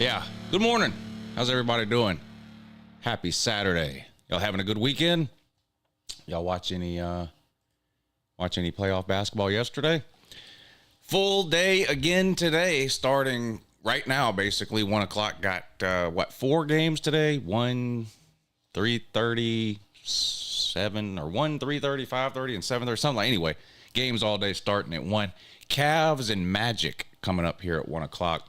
Yeah. Good morning. How's everybody doing? Happy Saturday. Y'all having a good weekend? Y'all watch any playoff basketball yesterday? Full day again today, starting right now, basically 1 o'clock. Got 4 games today? 1, 3:30, 7, or 1, 3:30, 5:30, and 7:30, something like. Anyway, games all day starting at 1. Cavs and Magic coming up here at 1 o'clock.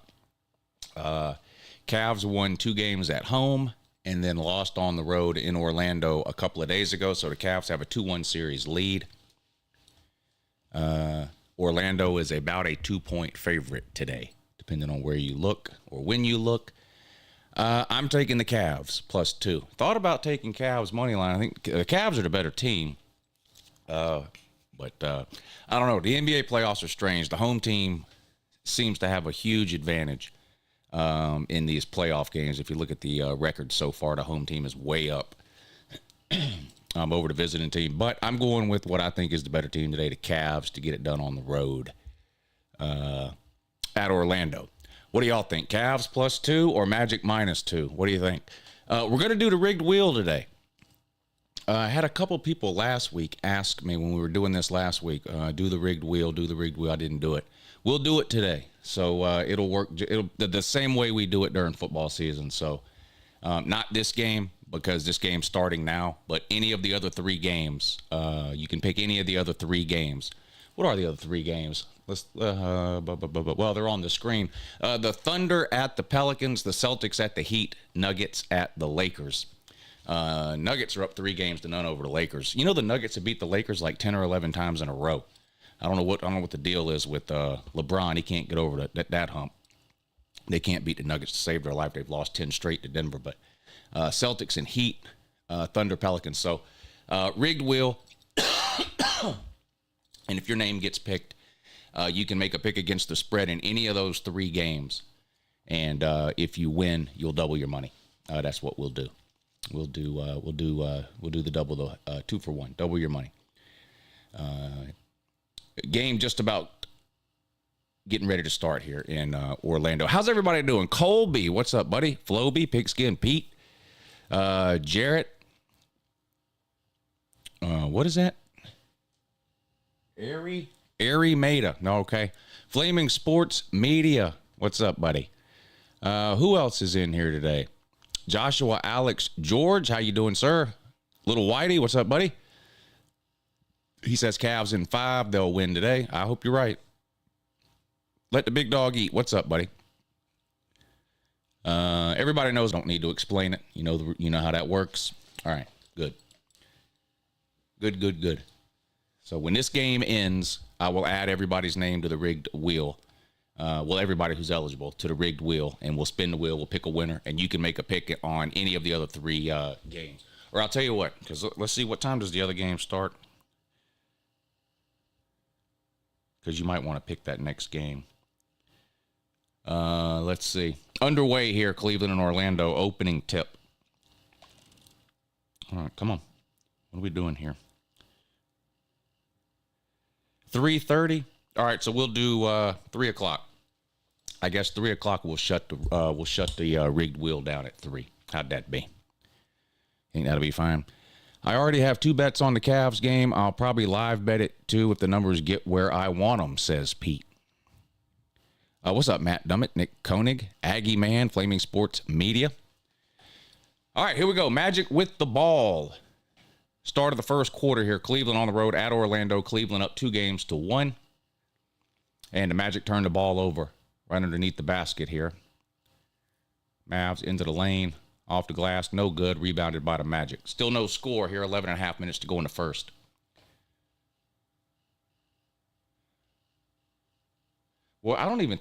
Cavs won 2 games at home and then lost on the road in Orlando a couple of days ago. So the Cavs have a 2-1 series lead. Orlando is about a 2-point favorite today, depending on where you look or when you look. I'm taking the Cavs +2. Thought about taking Cavs money line. I think the Cavs are the better team. But I don't know. The NBA playoffs are strange. The home team seems to have a huge advantage in these playoff games. If you look at the record so far, the home team is way up over the visiting team. But I'm going with what I think is the better team today, the Cavs, to get it done on the road at Orlando. What do y'all think? Cavs +2 or Magic -2? What do you think? We're going to do the rigged wheel today. I had a couple people last week ask me when we were doing this last week, do the rigged wheel. I didn't do it. We'll do it today. So it'll work the same way we do it during football season. So not this game, because this game's starting now, but any of the other 3 games. You can pick any of the other 3 games. What are the other 3 games? Well, they're on the screen. The Thunder at the Pelicans, the Celtics at the Heat, Nuggets at the Lakers. Nuggets are up 3 games to none over the Lakers. You know, the Nuggets have beat the Lakers like 10 or 11 times in a row. I don't know what the deal is with LeBron. He can't get over that hump. They can't beat the Nuggets to save their life. They've lost 10 straight to Denver. But Celtics and Heat, Thunder, Pelicans. So rigged wheel. And if your name gets picked, you can make a pick against the spread in any of those 3 games. And if you win, you'll double your money. That's what we'll do. We'll do the double, 2 for 1. Double your money. Game just about getting ready to start here in Orlando. How's everybody doing? Colby, what's up, buddy? Floby, Pigskin Pete, Jarrett. What is that? Airy Maida. No, okay. Flaming Sports Media. What's up, buddy? Who else is in here today? Joshua Alex George, how you doing, sir? Little Whitey, what's up, buddy? He says Cavs in 5. They'll win today. I hope you're right. Let the big dog eat. What's up, buddy? Everybody knows. Don't need to explain it. You know how that works. All right. Good. Good. So when this game ends, I will add everybody's name to the rigged wheel. Everybody who's eligible to the rigged wheel, and we'll spin the wheel. We'll pick a winner, and you can make a pick on any of the other 3 games. Or I'll tell you what, because let's see, what time does the other game start? Because you might want to pick that next game. Let's see. Underway here, Cleveland and Orlando, opening tip. All right, come on. What are we doing here? 3:30. All right, so we'll do 3 o'clock. I guess 3 o'clock we'll shut the rigged wheel down at 3. How'd that be? Think that'll be fine. I already have 2 bets on the Cavs game. I'll probably live bet it too if the numbers get where I want them, says Pete. What's up, Matt Dummett, Nick Koenig, Aggie Man, Flaming Sports Media. All right, here we go. Magic with the ball. Start of the first quarter here. Cleveland on the road at Orlando. Cleveland up 2 games to 1. And the Magic turned the ball over right underneath the basket here. Mavs into the lane. Off the glass, no good. Rebounded by the Magic. Still no score here. 11.5 minutes to go in the first. Well, I don't even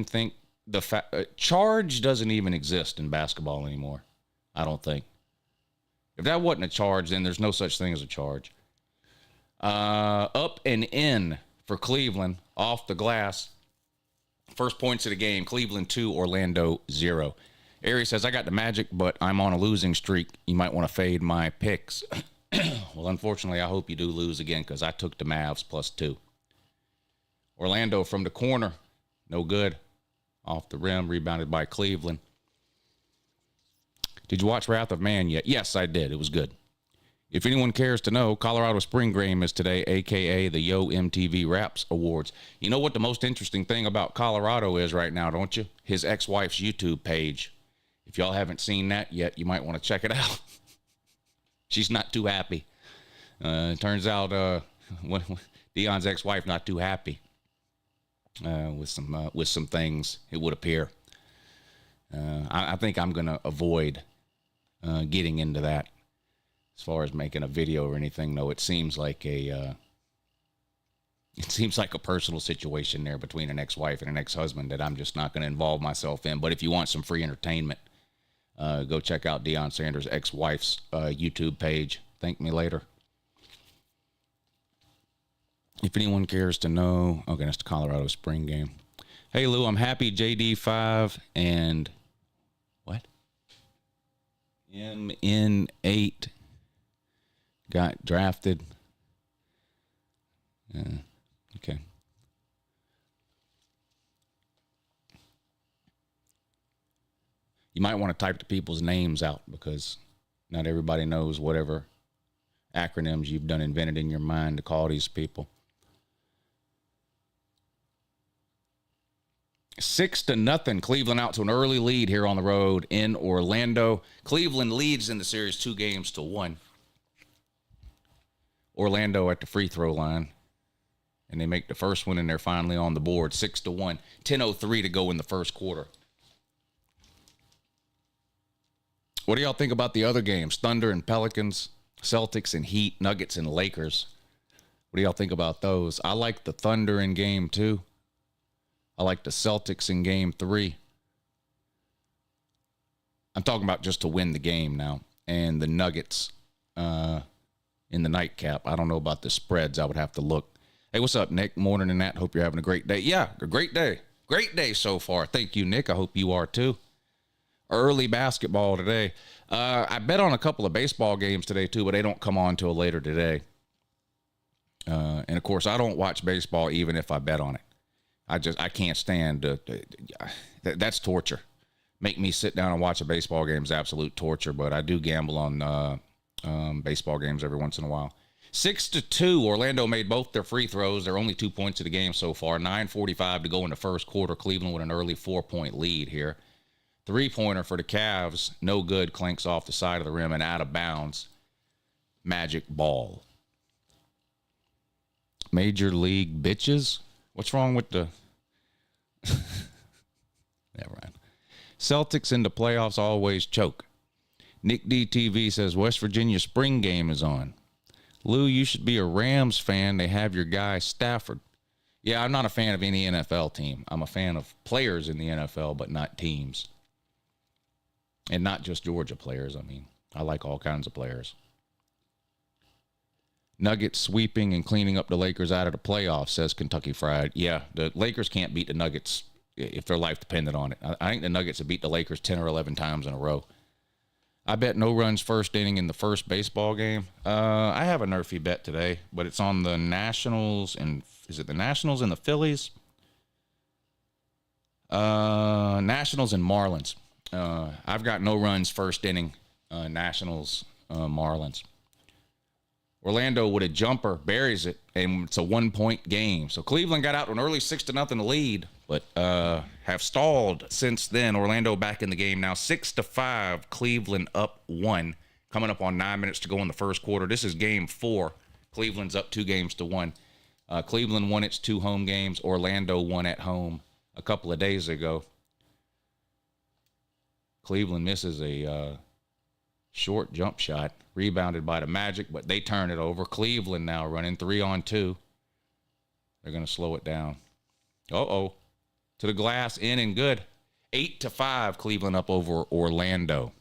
think the charge doesn't even exist in basketball anymore. I don't think. If that wasn't a charge, then there's no such thing as a charge. Up and in for Cleveland off the glass. First points of the game. Cleveland 2, Orlando 0. Ari says, I got the Magic, but I'm on a losing streak. You might want to fade my picks. Well, unfortunately, I hope you do lose again because I took the Mavs +2. Orlando from the corner. No good. Off the rim, rebounded by Cleveland. Did you watch Wrath of Man yet? Yes, I did. It was good. If anyone cares to know, Colorado Spring Game is today, a.k.a. the Yo MTV Raps Awards. You know what the most interesting thing about Colorado is right now, don't you? His ex-wife's YouTube page. If y'all haven't seen that yet, you might want to check it out. She's not too happy. It turns out Deion's ex-wife not too happy with some things, it would appear. I think I'm going to avoid getting into that. As far as making a video or anything, though, it seems like a personal situation there between an ex-wife and an ex-husband that I'm just not going to involve myself in. But if you want some free entertainment, go check out Deion Sanders' ex-wife's YouTube page. Thank me later. If anyone cares to know, okay, that's the Colorado Spring Game. Hey, Lou, I'm happy JD5 and what? MN8 got drafted. Okay. You might want to type the people's names out because not everybody knows whatever acronyms you've done invented in your mind to call these people. 6-0, Cleveland out to an early lead here on the road in Orlando. Cleveland leads in the series 2-1. Orlando at the free throw line. And they make the first one, and they're finally on the board. 6-1. 10:03 to go in the first quarter. What do y'all think about the other games? Thunder and Pelicans, Celtics and Heat, Nuggets and Lakers. What do y'all think about those? I like the Thunder in game 2. I like the Celtics in game 3. I'm talking about just to win the game now. And the Nuggets in the nightcap. I don't know about the spreads. I would have to look. Hey, what's up, Nick? Morning and that. Hope you're having a great day. Yeah, a great day. Great day so far. Thank you, Nick. I hope you are too. Early basketball today. I bet on a couple of baseball games today too, but they don't come on till later today. And of course, I don't watch baseball even if I bet on it. I can't stand that's torture. Make me sit down and watch a baseball game is absolute torture, but I do gamble on baseball games every once in a while. 6-2, Orlando made both their free throws. They're only 2 points of the game so far. 9:45 to go in the first quarter. Cleveland with an early 4-point lead here. Three-pointer for the Cavs. No good. Clanks off the side of the rim and out of bounds. Magic ball. Major League bitches? What's wrong with the... Never mind. Celtics in the playoffs always choke. Nick DTV says West Virginia spring game is on. Lou, you should be a Rams fan. They have your guy Stafford. Yeah, I'm not a fan of any NFL team. I'm a fan of players in the NFL, but not teams. And not just Georgia players. I mean, I like all kinds of players. Nuggets sweeping and cleaning up the Lakers out of the playoffs, says Kentucky Fried. Yeah, the Lakers can't beat the Nuggets if their life depended on it. I think the Nuggets have beat the Lakers 10 or 11 times in a row. I bet no runs first inning in the first baseball game. I have a nerfy bet today, but it's on the Nationals and is it the Nationals and the Phillies? Nationals and Marlins. I've got no runs first inning. Nationals, Marlins. Orlando with a jumper buries it, and it's a 1-point game. So Cleveland got out to an early 6-0 lead, but have stalled since then. Orlando back in the game now, 6-5. Cleveland up 1, coming up on 9 minutes to go in the first quarter. This is game 4. Cleveland's up 2-1. Cleveland won its 2 home games. Orlando won at home a couple of days ago. Cleveland misses a short jump shot, rebounded by the Magic, but they turn it over. Cleveland now running 3-on-2. They're going to slow it down. To the glass, in and good. 8-5, Cleveland up over Orlando.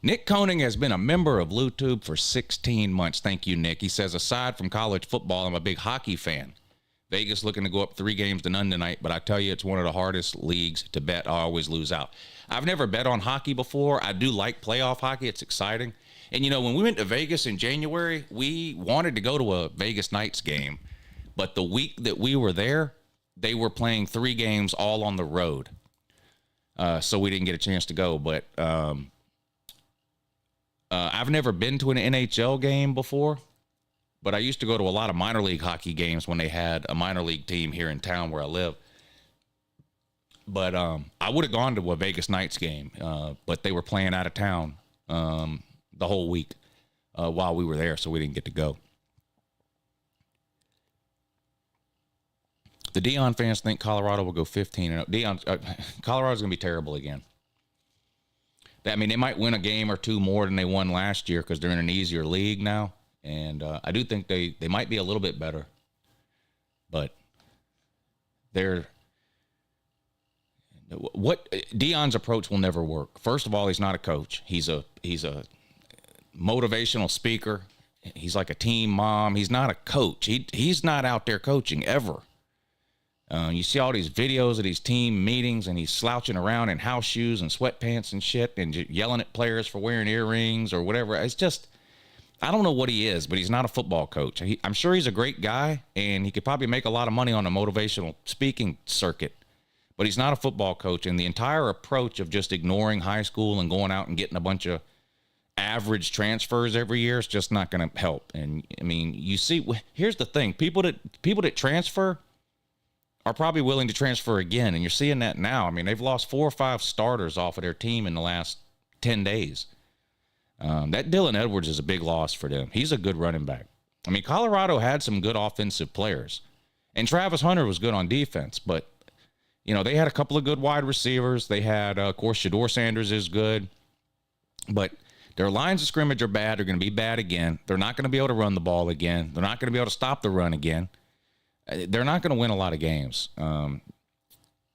Nick Koenig has been a member of LouTube for 16 months. Thank you, Nick. He says, aside from college football, I'm a big hockey fan. Vegas looking to go up 3-0 tonight, but I tell you, it's one of the hardest leagues to bet. I always lose out. I've never bet on hockey before. I do like playoff hockey. It's exciting. And, you know, when we went to Vegas in January, we wanted to go to a Vegas Knights game. But the week that we were there, they were playing 3 games all on the road. So we didn't get a chance to go. But I've never been to an NHL game before. But I used to go to a lot of minor league hockey games when they had a minor league team here in town where I live. But I would have gone to a Vegas Knights game, but they were playing out of town the whole week while we were there, so we didn't get to go. The Deion fans think Colorado will go 15-0. Colorado's going to be terrible again. I mean, they might win a game or two more than they won last year because they're in an easier league now. And I do think they might be a little bit better. But Deion's approach will never work. First of all, he's not a coach. He's a motivational speaker. He's like a team mom. He's not a coach. He's not out there coaching ever. You see all these videos of these team meetings, and he's slouching around in house shoes and sweatpants and shit and yelling at players for wearing earrings or whatever. It's just, I don't know what he is, but he's not a football coach. I'm sure he's a great guy, and he could probably make a lot of money on a motivational speaking circuit, but he's not a football coach. And the entire approach of just ignoring high school and going out and getting a bunch of average transfers every year is just not going to help. And I mean, you see, here's the thing. People that transfer are probably willing to transfer again. And you're seeing that now. I mean, they've lost 4 or 5 starters off of their team in the last 10 days. That Dylan Edwards is a big loss for them. He's a good running back. I mean, Colorado had some good offensive players, and Travis Hunter was good on defense, but, you know, they had a couple of good wide receivers. They had, of course, Shador Sanders is good, but their lines of scrimmage are bad. They're going to be bad again. They're not going to be able to run the ball again. They're not going to be able to stop the run again. They're not going to win a lot of games. And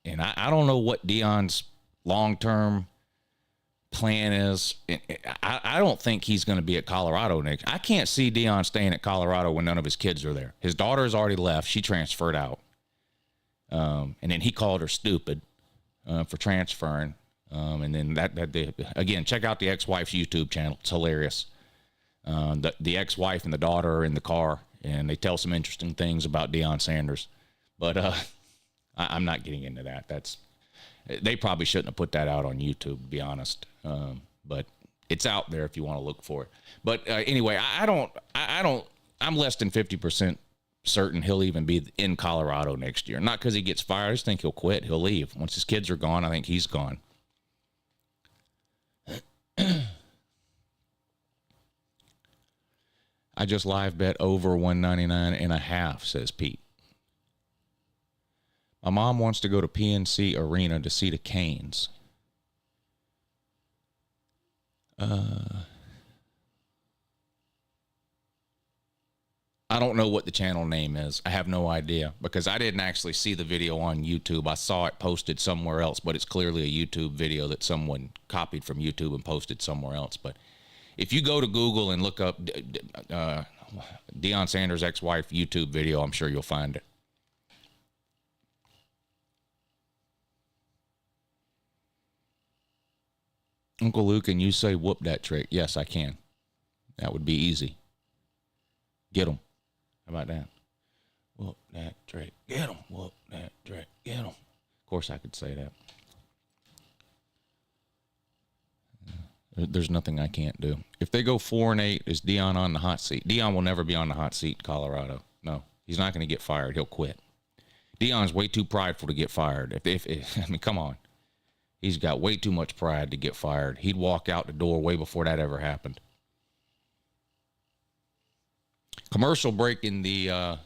I don't know what Deion's long-term plan is. I don't think he's going to be at Colorado next. I can't see Deion staying at Colorado when none of his kids are there. His daughter's already left. She transferred out. And then he called her stupid for transferring. And then again, check out the ex-wife's YouTube channel. It's hilarious. The ex-wife and the daughter are in the car, and they tell some interesting things about Deion Sanders. But I'm not getting into that. They probably shouldn't have put that out on YouTube, to be honest. But it's out there if you want to look for it. But anyway, I'm less than 50% certain he'll even be in Colorado next year. Not because he gets fired. I just think he'll quit. He'll leave. Once his kids are gone, I think he's gone. I just live bet over 199.5, says Pete. My mom wants to go to PNC Arena to see the Canes. I don't know what the channel name is. I have no idea because I didn't actually see the video on YouTube. I saw it posted somewhere else, but it's clearly a YouTube video that someone copied from YouTube and posted somewhere else. But if you go to Google and look up Deion Sanders' ex-wife YouTube video, I'm sure you'll find it. Uncle Lou, can you say whoop that trick? Yes, I can. That would be easy. Get him. How about that? Whoop that trick. Get him. Whoop that trick. Get him. Of course I could say that. There's nothing I can't do. If they go 4-8, is Deion on the hot seat? Deion will never be on the hot seat in Colorado. No, he's not going to get fired. He'll quit. Deion's way too prideful to get fired. I mean, come on. He's got way too much pride to get fired. He'd walk out the door way before that ever happened. Commercial break in the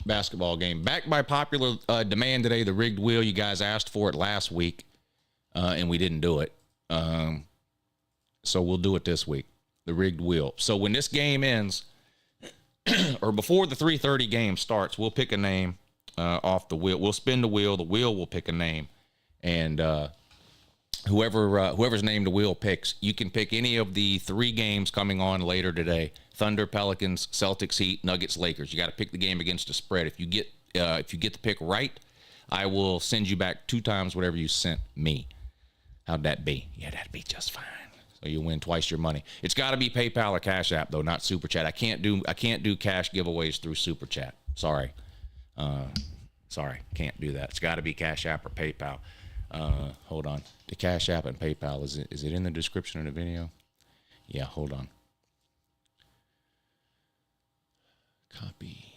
basketball game. Backed by popular demand today, the rigged wheel. You guys asked for it last week, and we didn't do it. So we'll do it this week, the rigged wheel. So when this game ends, or before the 3:30 game starts, we'll pick a name off the wheel. We'll spin the wheel. The wheel will pick a name, and whoever's name the wheel picks, you can pick any of the 3 games coming on later today: Thunder, Pelicans, Celtics, Heat, Nuggets, Lakers. You got to pick the game against the spread. If you get the pick right, I will send you back 2 times whatever you sent me. How'd that be? Yeah, that'd be just fine. So you win twice your money. It's got to be PayPal or Cash App though, not Super Chat. I can't do cash giveaways through Super Chat. Sorry, can't do that. It's got to be Cash App or PayPal. Hold on. The Cash App and PayPal, is it in the description of the video? Yeah, hold on. Copy.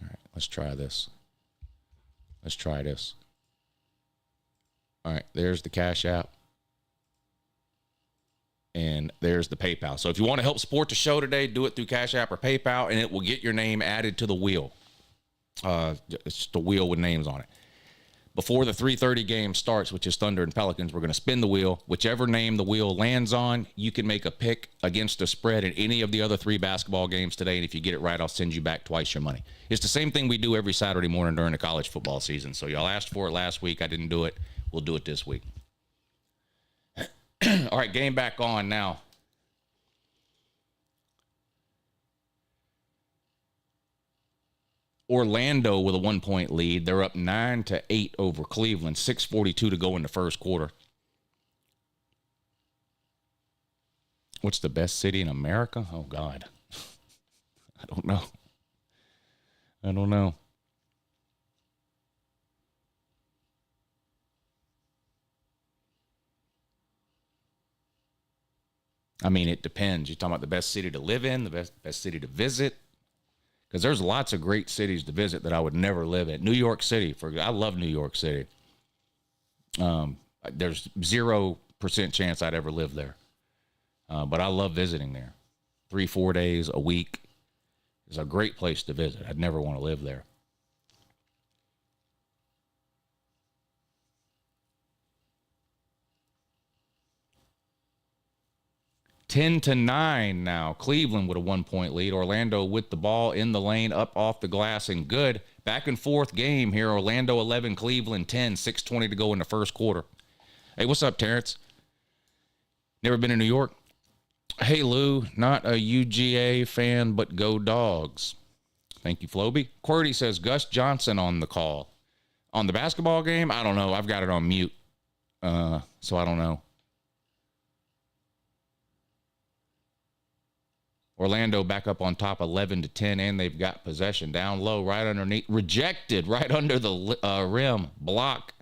All right, let's try this. All right, there's the Cash App. And there's the PayPal. So if you want to help support the show today, do it through Cash App or PayPal, and it will get your name added to the wheel. It's just a wheel with names on it. Before the 3:30 game starts, which is Thunder and Pelicans, we're going to spin the wheel. Whichever name the wheel lands on, you can make a pick against a spread in any of the other 3 basketball games today. And if you get it right, I'll send you back twice your money. It's the same thing we do every Saturday morning during the college football season. So y'all asked for it last week. I didn't do it. We'll do it this week. All right, game back on now. Orlando with a 1-point lead. They're up 9-8 over Cleveland. 6:42 to go in the first quarter. What's the best city in America? Oh, God. I don't know. I mean, it depends. You're talking about the best city to live in, the best city to visit. Because there's lots of great cities to visit that I would never live in. New York City, I love New York City. There's 0% chance I'd ever live there. But I love visiting there. 3-4 days a week is a great place to visit. I'd never want to live there. Ten to 9 now. Cleveland with a 1-point lead. Orlando with the ball in the lane, up off the glass and good. Back and forth game here. Orlando 11, Cleveland 10. 6:20 to go in the first quarter. Hey, what's up, Terrence? Never been to New York? Hey, Lou, not a UGA fan, but go Dogs. Thank you, Floby. Qwerty says Gus Johnson on the call. On the basketball game? I don't know. I've got it on mute, so I don't know. Orlando back up on top 11-10, and they've got possession down low, right underneath. Rejected right under the rim. Block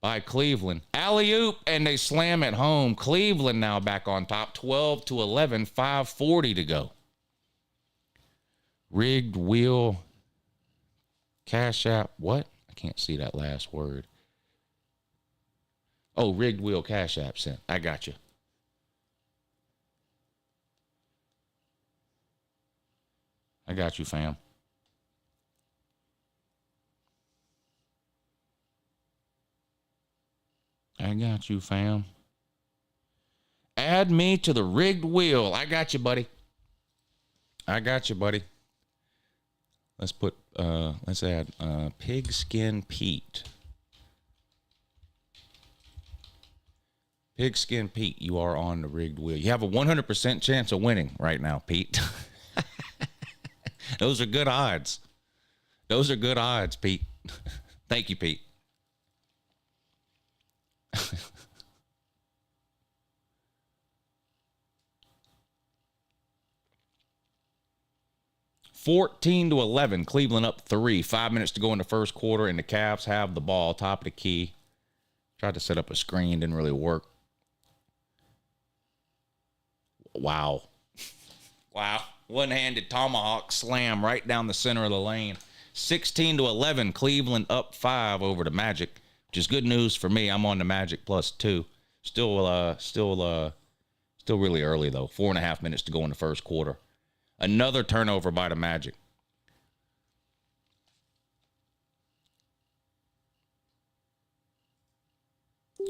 by Cleveland. Alley-oop, and they slam it home. Cleveland now back on top, 12-11, 5:40 to go. Rigged wheel. Cash App. What? I can't see that last word. Oh, rigged wheel Cash App sent. I got you. I got you, fam. I got you, fam. Add me to the rigged wheel. I got you, buddy. Let's add Pigskin Pete. Pigskin Pete, you are on the rigged wheel. You have a 100% chance of winning right now, Pete. Those are good odds. Pete. Thank you, Pete. (14-11), Cleveland up 3. 5 minutes to go in the first quarter, and the Cavs have the ball, top of the key. Tried to set up a screen, didn't really work. Wow. One-handed tomahawk slam right down the center of the lane. 16-11, Cleveland up 5 over the Magic, which is good news for me. I'm on the Magic +2. Still really early though. 4.5 minutes to go in the first quarter. Another turnover by the Magic.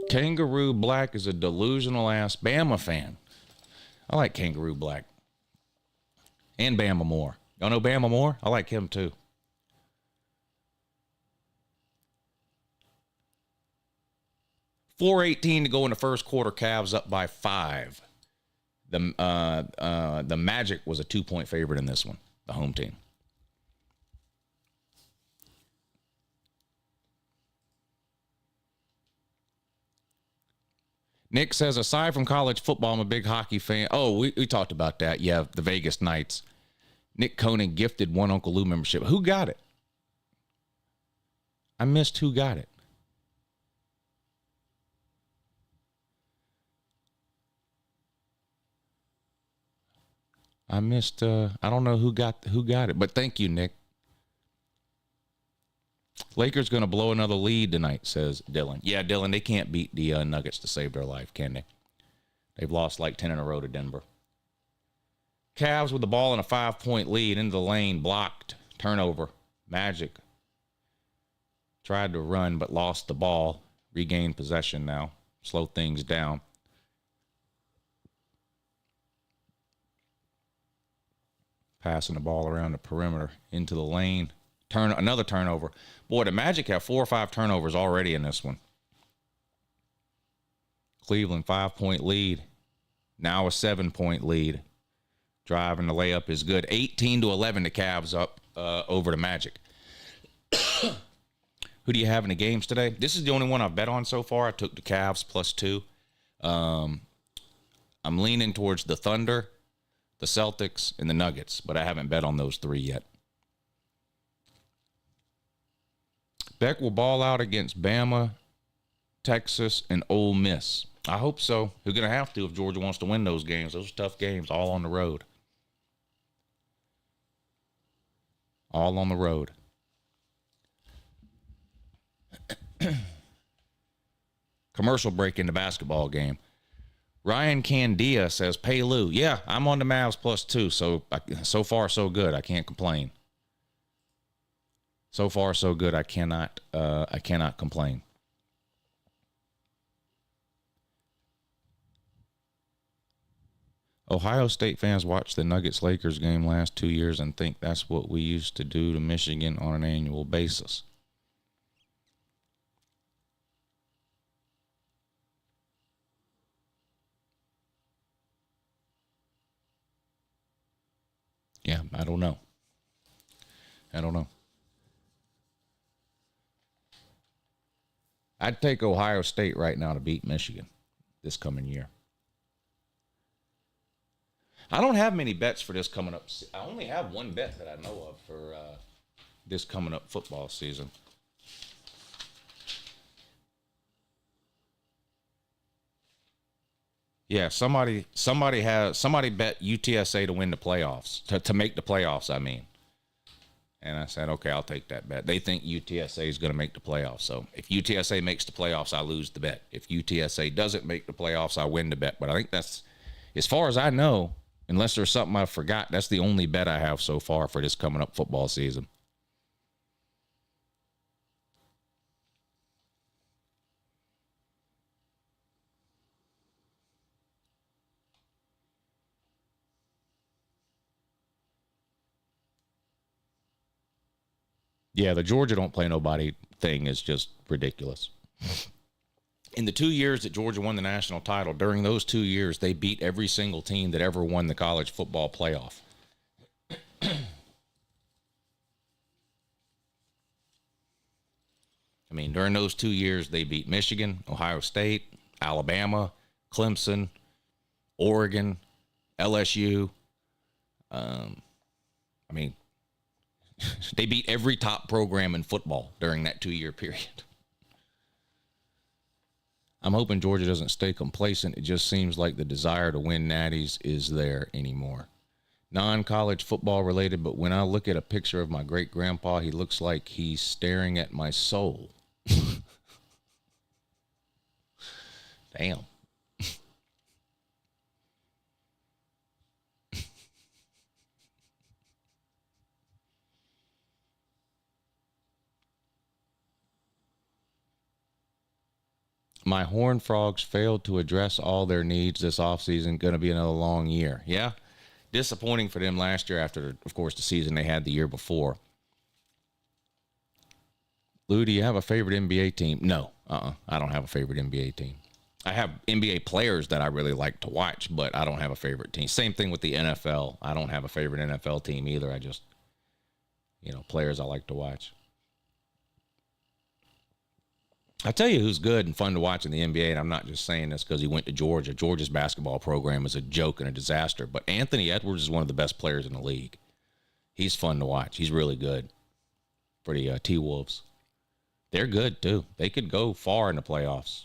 Kangaroo Black is a delusional ass Bama fan. I like Kangaroo Black. And Bama Moore. Y'all know Bama Moore? I like him too. $4:18 to go in the first quarter. Cavs up by 5. The Magic was a 2-point favorite in this one, the home team. Nick says, aside from college football, I'm a big hockey fan. Oh, we talked about that. Yeah, the Vegas Knights. Nick Conan gifted one Uncle Lou membership. Who got it? I missed who got it. I missed, I don't know who got it, but thank you, Nick. Lakers going to blow another lead tonight, says Dylan. Yeah, Dylan, they can't beat the Nuggets to save their life, can they? They've lost like 10 in a row to Denver. Cavs with the ball in a 5-point lead into the lane, blocked, turnover. Magic tried to run but lost the ball, regained possession now, slow things down. Passing the ball around the perimeter into the lane. Another turnover. Boy, the Magic have 4 or 5 turnovers already in this one. Cleveland 5-point lead. Now a 7-point lead. Driving the layup is good. 18-11 the Cavs up over the Magic. Who do you have in the games today? This is the only one I've bet on so far. I took the Cavs +2. I'm leaning towards the Thunder, the Celtics, and the Nuggets, but I haven't bet on those 3 yet. Beck will ball out against Bama, Texas, and Ole Miss. I hope so. They're going to have to if Georgia wants to win those games. Those are tough games, all on the road. All on the road. Commercial break in the basketball game. Ryan Candia says, "Pay Lou." Yeah, I'm on the Mavs +2, so far so good. I can't complain. So far so good. I cannot complain. Ohio State fans watch the Nuggets-Lakers game last 2 years and think that's what we used to do to Michigan on an annual basis. Yeah, I don't know. I'd take Ohio State right now to beat Michigan this coming year. I don't have many bets for this coming up. I only have one bet that I know of for this coming up football season. Yeah, somebody bet UTSA to win the playoffs, to make the playoffs, I mean. And I said, okay, I'll take that bet. They think UTSA is going to make the playoffs. So if UTSA makes the playoffs, I lose the bet. If UTSA doesn't make the playoffs, I win the bet. But I think that's, as far as I know, unless there's something I forgot, that's the only bet I have so far for this coming up football season. Yeah, the Georgia don't play nobody thing is just ridiculous. In the 2 years that Georgia won the national title, during those 2 years, they beat every single team that ever won the college football playoff. I mean, during those 2 years, they beat Michigan, Ohio State, Alabama, Clemson, Oregon, LSU. I mean, they beat every top program in football during that 2-year period. I'm hoping Georgia doesn't stay complacent. It just seems like the desire to win natties is there anymore. Non-college football related, but when I look at a picture of my great-grandpa, he looks like he's staring at my soul. Damn. My Horned Frogs failed to address all their needs this offseason. Going to be another long year. Yeah, disappointing for them last year after, of course, the season they had the year before. Lou, do you have a favorite NBA team? No, I don't have a favorite NBA team. I have NBA players that I really like to watch, but I don't have a favorite team. Same thing with the NFL. I don't have a favorite NFL team either. I just, players I like to watch. I tell you who's good and fun to watch in the NBA, and I'm not just saying this because he went to Georgia. Georgia's basketball program is a joke and a disaster, but Anthony Edwards is one of the best players in the league. He's fun to watch. He's really good for the T-Wolves. They're good, too. They could go far in the playoffs.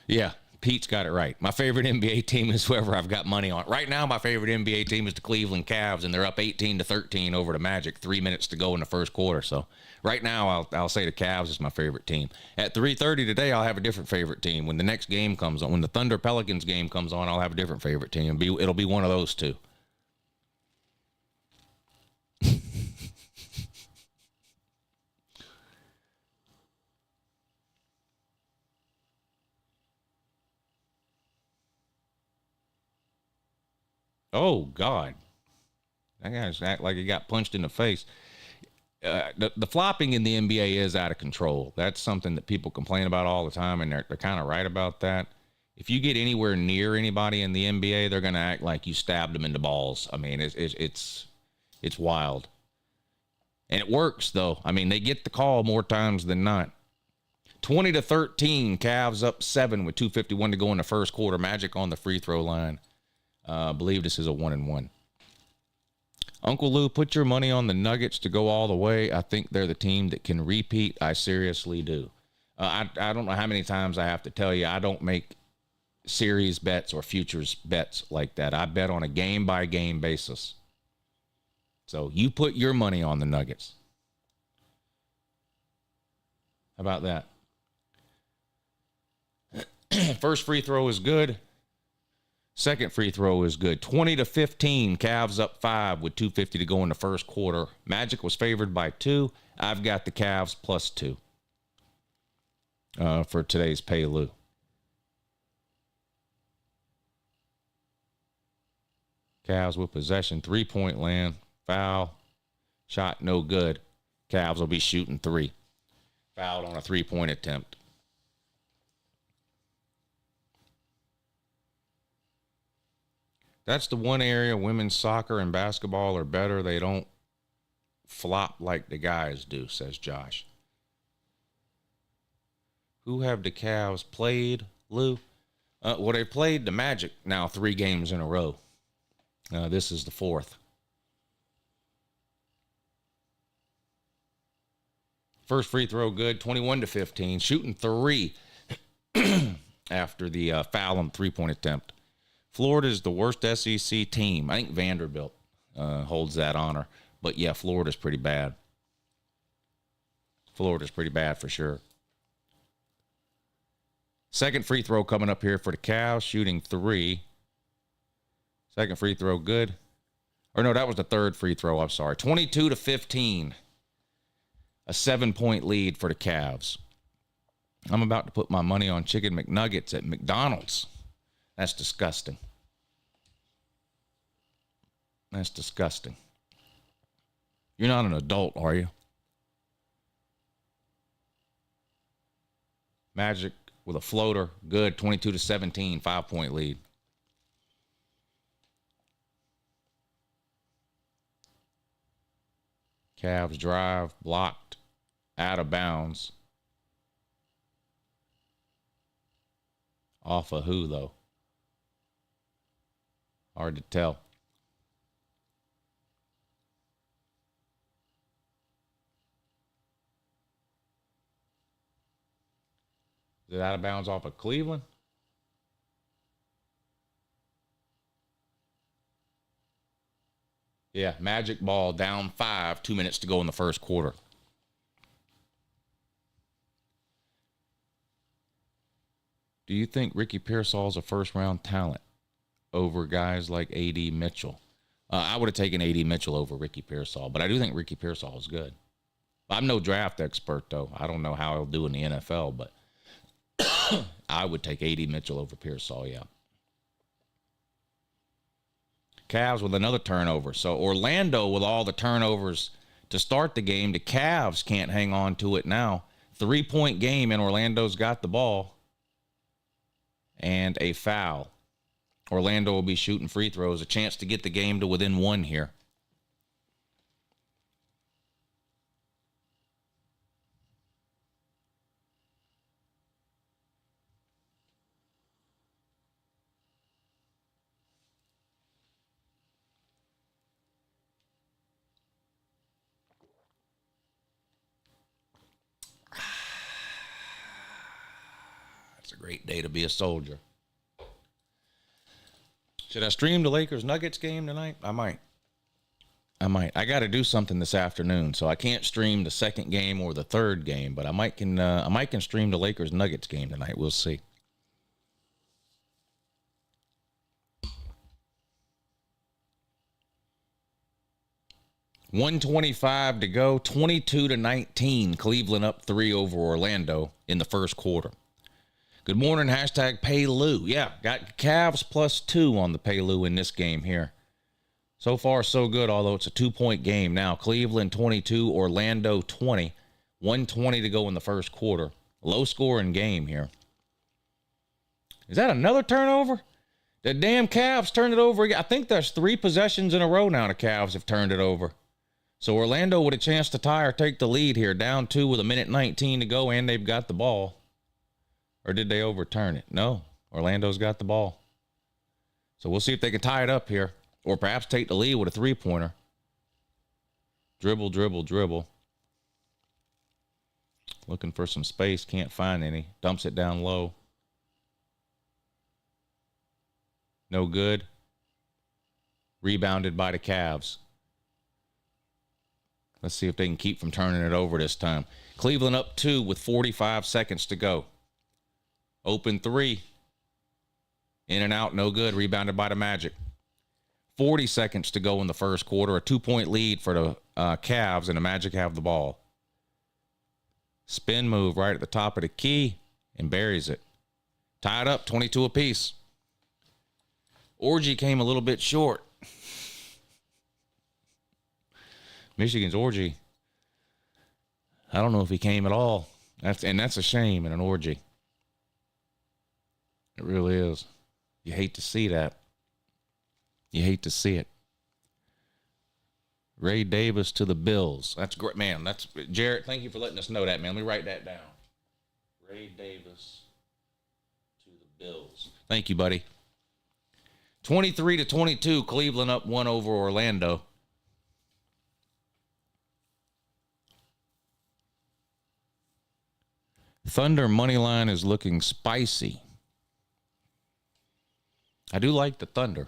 Yeah, Pete's got it right. My favorite NBA team is whoever I've got money on. Right now, my favorite NBA team is the Cleveland Cavs, and they're up 18-13 over the Magic. 3 minutes to go in the first quarter. So right now, I'll say the Cavs is my favorite team. At 3:30 today, I'll have a different favorite team. When the next game comes on, when the Thunder Pelicans game comes on, I'll have a different favorite team. It'll be one of those two. Oh, God. That guy's act like he got punched in the face. The flopping in the NBA is out of control. That's something that people complain about all the time, and they're kind of right about that. If you get anywhere near anybody in the NBA, they're going to act like you stabbed them in the balls. I mean, it's wild. And it works, though. I mean, they get the call more times than not. 20-13, Cavs up 7 with 2:51 to go in the first quarter. Magic on the free throw line. I believe this is a 1-1. Uncle Lou, put your money on the Nuggets to go all the way. I think they're the team that can repeat. I seriously do. I don't know how many times I have to tell you, I don't make series bets or futures bets like that. I bet on a game-by-game basis. So you put your money on the Nuggets. How about that? First free throw is good. Second free throw is good. 20-15, Cavs up 5 with 2:50 to go in the first quarter. Magic was favored by 2. I've got the Cavs plus 2 for today's Pay Lou. Cavs with possession, 3-point land, foul, shot no good. Cavs will be shooting 3. Fouled on a 3-point attempt. That's the one area women's soccer and basketball are better. They don't flop like the guys do, says Josh. Who have the Cavs played, Lou? Well, they played the Magic now 3 games in a row. This is the 4th. First free throw good, 21-15. Shooting 3 after the foul on the 3-point attempt. Florida is the worst SEC team. I think Vanderbilt holds that honor. But, yeah, Florida's pretty bad. Florida's pretty bad for sure. Second free throw coming up here for the Cavs, shooting 3. Second free throw good. Or, no, that was the third free throw. I'm sorry. 22-15. A 7-point lead for the Cavs. I'm about to put my money on chicken McNuggets at McDonald's. That's disgusting. That's disgusting. You're not an adult, are you? Magic with a floater. Good. 22-17. 5-point lead. Cavs drive. Blocked. Out of bounds. Off of who, though? Hard to tell. Is it out of bounds off of Cleveland? Yeah, Magic ball down 5, 2 minutes to go in the first quarter. Do you think Ricky Pearsall is a first-round talent over guys like A.D. Mitchell? I would have taken A.D. Mitchell over Ricky Pearsall, but I do think Ricky Pearsall is good. I'm no draft expert, though. I don't know how he'll do in the NFL, but I would take A.D. Mitchell over Pearsall, yeah. Cavs with another turnover. So Orlando with all the turnovers to start the game. The Cavs can't hang on to it now. 3-point game, and Orlando's got the ball. And a foul. Orlando will be shooting free throws. A chance to get the game to within 1 here. It's a great day to be a soldier. Should I stream the Lakers Nuggets game tonight? I might. I got to do something this afternoon, so I can't stream the second game or the third game, but I might can stream the Lakers Nuggets game tonight. We'll see. $125 to go, 22-19. Cleveland up 3 over Orlando in the first quarter. Good morning, hashtag PayLou. Yeah, got Cavs +2 on the PayLou in this game here. So far, so good, although it's a 2-point game now. Cleveland 22, Orlando 20. 1:20 to go in the first quarter. Low-scoring game here. Is that another turnover? The damn Cavs turned it over again. I think there's 3 possessions in a row now the Cavs have turned it over. So Orlando with a chance to tie or take the lead here. Down 2 with 1:19 to go, and they've got the ball. Or did they overturn it? No, Orlando's got the ball. So we'll see if they can tie it up here. Or perhaps take the lead with a 3-pointer. Dribble, dribble, dribble. Looking for some space. Can't find any. Dumps it down low. No good. Rebounded by the Cavs. Let's see if they can keep from turning it over this time. Cleveland up 2 with 45 seconds to go. Open 3. In and out, no good. Rebounded by the Magic. 40 seconds to go in the first quarter. A 2-point lead for the Cavs, and the Magic have the ball. Spin move right at the top of the key and buries it. Tied up, 22 apiece. Orgy came a little bit short. Michigan's Orgy. I don't know if he came at all. That's a shame in an orgy. It really is. You hate to see that. You hate to see it. Ray Davis to the Bills. That's great, man. That's Jarrett. Thank you for letting us know that, man. Let me write that down. Ray Davis to the Bills. Thank you, buddy. 23-22. Cleveland up 1 over Orlando. Thunder money line is looking spicy. I do like the Thunder.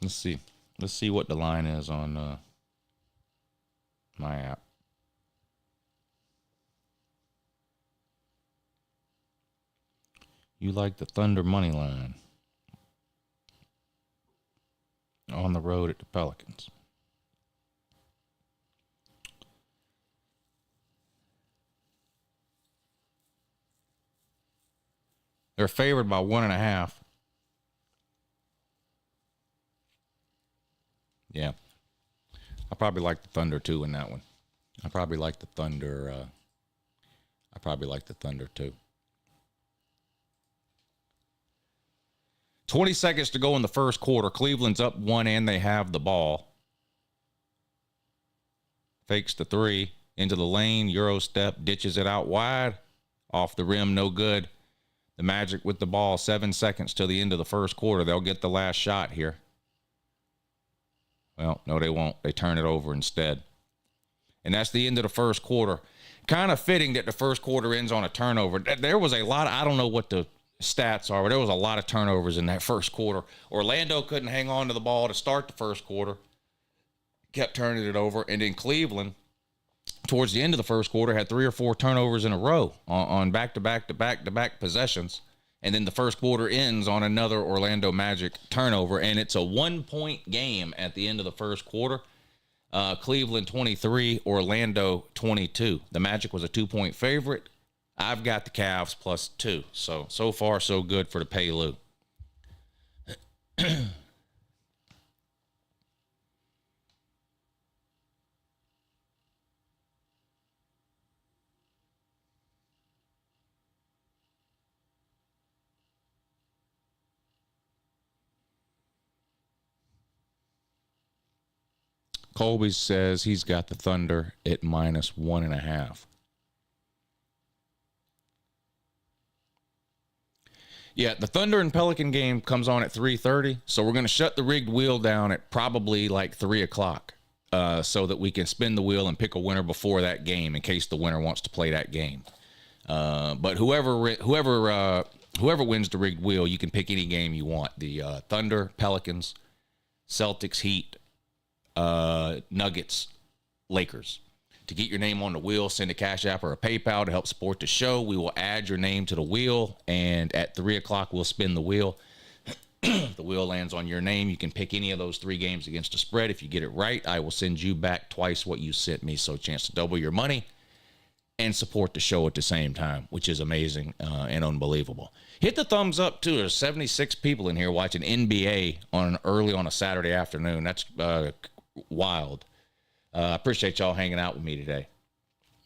Let's see. Let's see what the line is on my app. You like the Thunder money line on the road at the Pelicans. They're favored by 1.5. Yeah. I probably like the Thunder too in that one. I probably like the Thunder too. 20 seconds to go in the first quarter. Cleveland's up 1 and they have the ball. Fakes the 3 into the lane. Euro step, ditches it out wide. Off the rim, no good. The Magic with the ball. 7 seconds till the end of the first quarter. They'll get the last shot here. Well, no, they won't. They turn it over instead. And that's the end of the first quarter. Kind of fitting that the first quarter ends on a turnover. There was a lot of, I don't know what the stats are, but there was a lot of turnovers in that first quarter. Orlando couldn't hang on to the ball to start the first quarter. Kept turning it over. And then Cleveland, towards the end of the first quarter, had 3 or 4 turnovers in a row on back-to-back possessions. And then the first quarter ends on another Orlando Magic turnover, and it's a 1-point game at the end of the first quarter. Cleveland 23, Orlando 22. The Magic was a 2-point favorite. I've got the Cavs +2. So far, so good for the PayLou. Colby says he's got the Thunder at -1.5. Yeah, the Thunder and Pelican game comes on at 3:30, so we're going to shut the rigged wheel down at probably like 3 o'clock so that we can spin the wheel and pick a winner before that game in case the winner wants to play that game. But whoever wins the rigged wheel, you can pick any game you want. The Thunder, Pelicans, Celtics, Heat, Nuggets, Lakers. To get your name on the wheel, send a Cash App or a PayPal to help support the show. We will add your name to the wheel, and at 3 o'clock, we'll spin the wheel. The wheel lands on your name. You can pick any of those 3 games against the spread. If you get it right, I will send you back twice what you sent me, so a chance to double your money and support the show at the same time, which is amazing and unbelievable. Hit the thumbs up, too. There's 76 people in here watching NBA early on a Saturday afternoon. That's wild. I appreciate y'all hanging out with me today.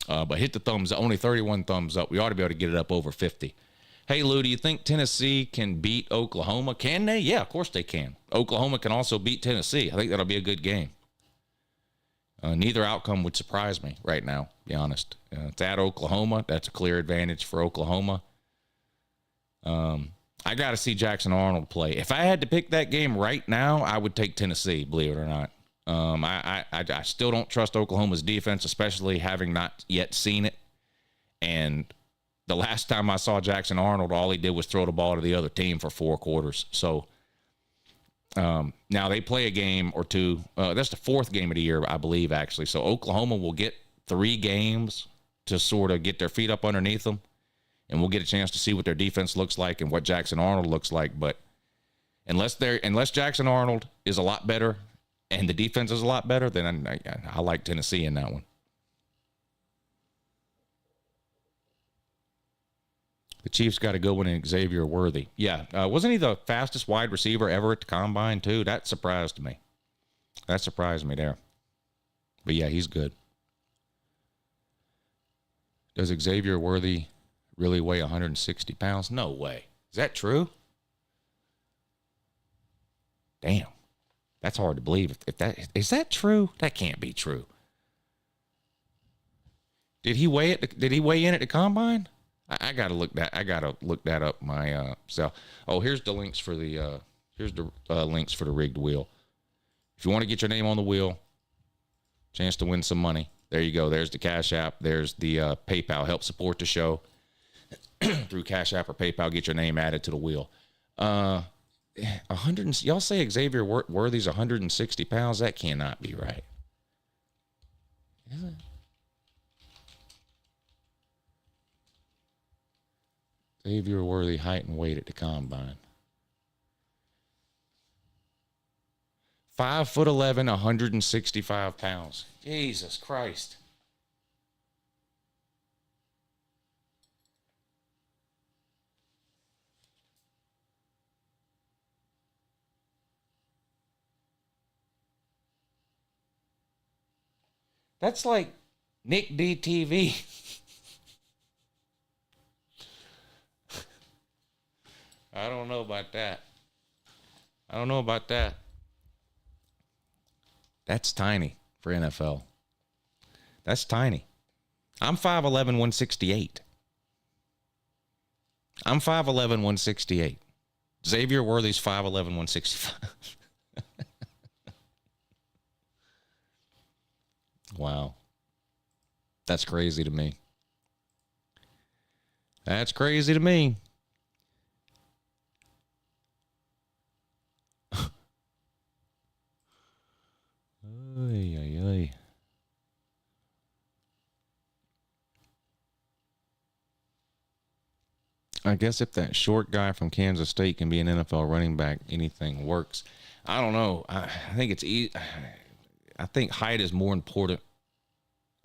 But hit the thumbs up. Only 31 thumbs up. We ought to be able to get it up over 50. Hey, Lou, do you think Tennessee can beat Oklahoma? Can they? Yeah, of course they can. Oklahoma can also beat Tennessee. I think that'll be a good game. Neither outcome would surprise me right now, to be honest. It's at Oklahoma. That's a clear advantage for Oklahoma. I got to see Jackson Arnold play. If I had to pick that game right now, I would take Tennessee, believe it or not. I still don't trust Oklahoma's defense, especially having not yet seen it. And the last time I saw Jackson Arnold, all he did was throw the ball to the other team for 4 quarters. So now they play a game or two. That's the 4th game of the year, I believe, actually. So Oklahoma will get 3 games to sort of get their feet up underneath them. And we'll get a chance to see what their defense looks like and what Jackson Arnold looks like. But unless Jackson Arnold is a lot better and the defense is a lot better, then I like Tennessee in that one. The Chiefs got a good one in Xavier Worthy. Yeah, wasn't he the fastest wide receiver ever at the Combine, too? That surprised me. That surprised me there. But, yeah, he's good. Does Xavier Worthy really weigh 160 pounds? No way. Is that true? Damn. That's hard to believe. Is that true? That can't be true. Did he weigh in at the Combine? I gotta look that up myself. Oh, here's the links for the links for the rigged wheel. If you want to get your name on the wheel, chance to win some money. There you go. There's the Cash App. There's the PayPal. Help support the show through Cash App or PayPal. Get your name added to the wheel. 100. Y'all say Xavier Worthy's 160 pounds? That cannot be right. Is it? Xavier Worthy height and weight at the Combine. 5'11", 165 pounds. Jesus Christ. That's like Nick DTV. I don't know about that. That's tiny for NFL. That's tiny. I'm 5'11", 168. I'm 5'11", 168. Xavier Worthy's 5'11", 165. Wow. That's crazy to me. That's crazy to me. Oy, oy, oy. I guess if that short guy from Kansas State can be an NFL running back, anything works. I don't know. I think it's easy. I think height is more important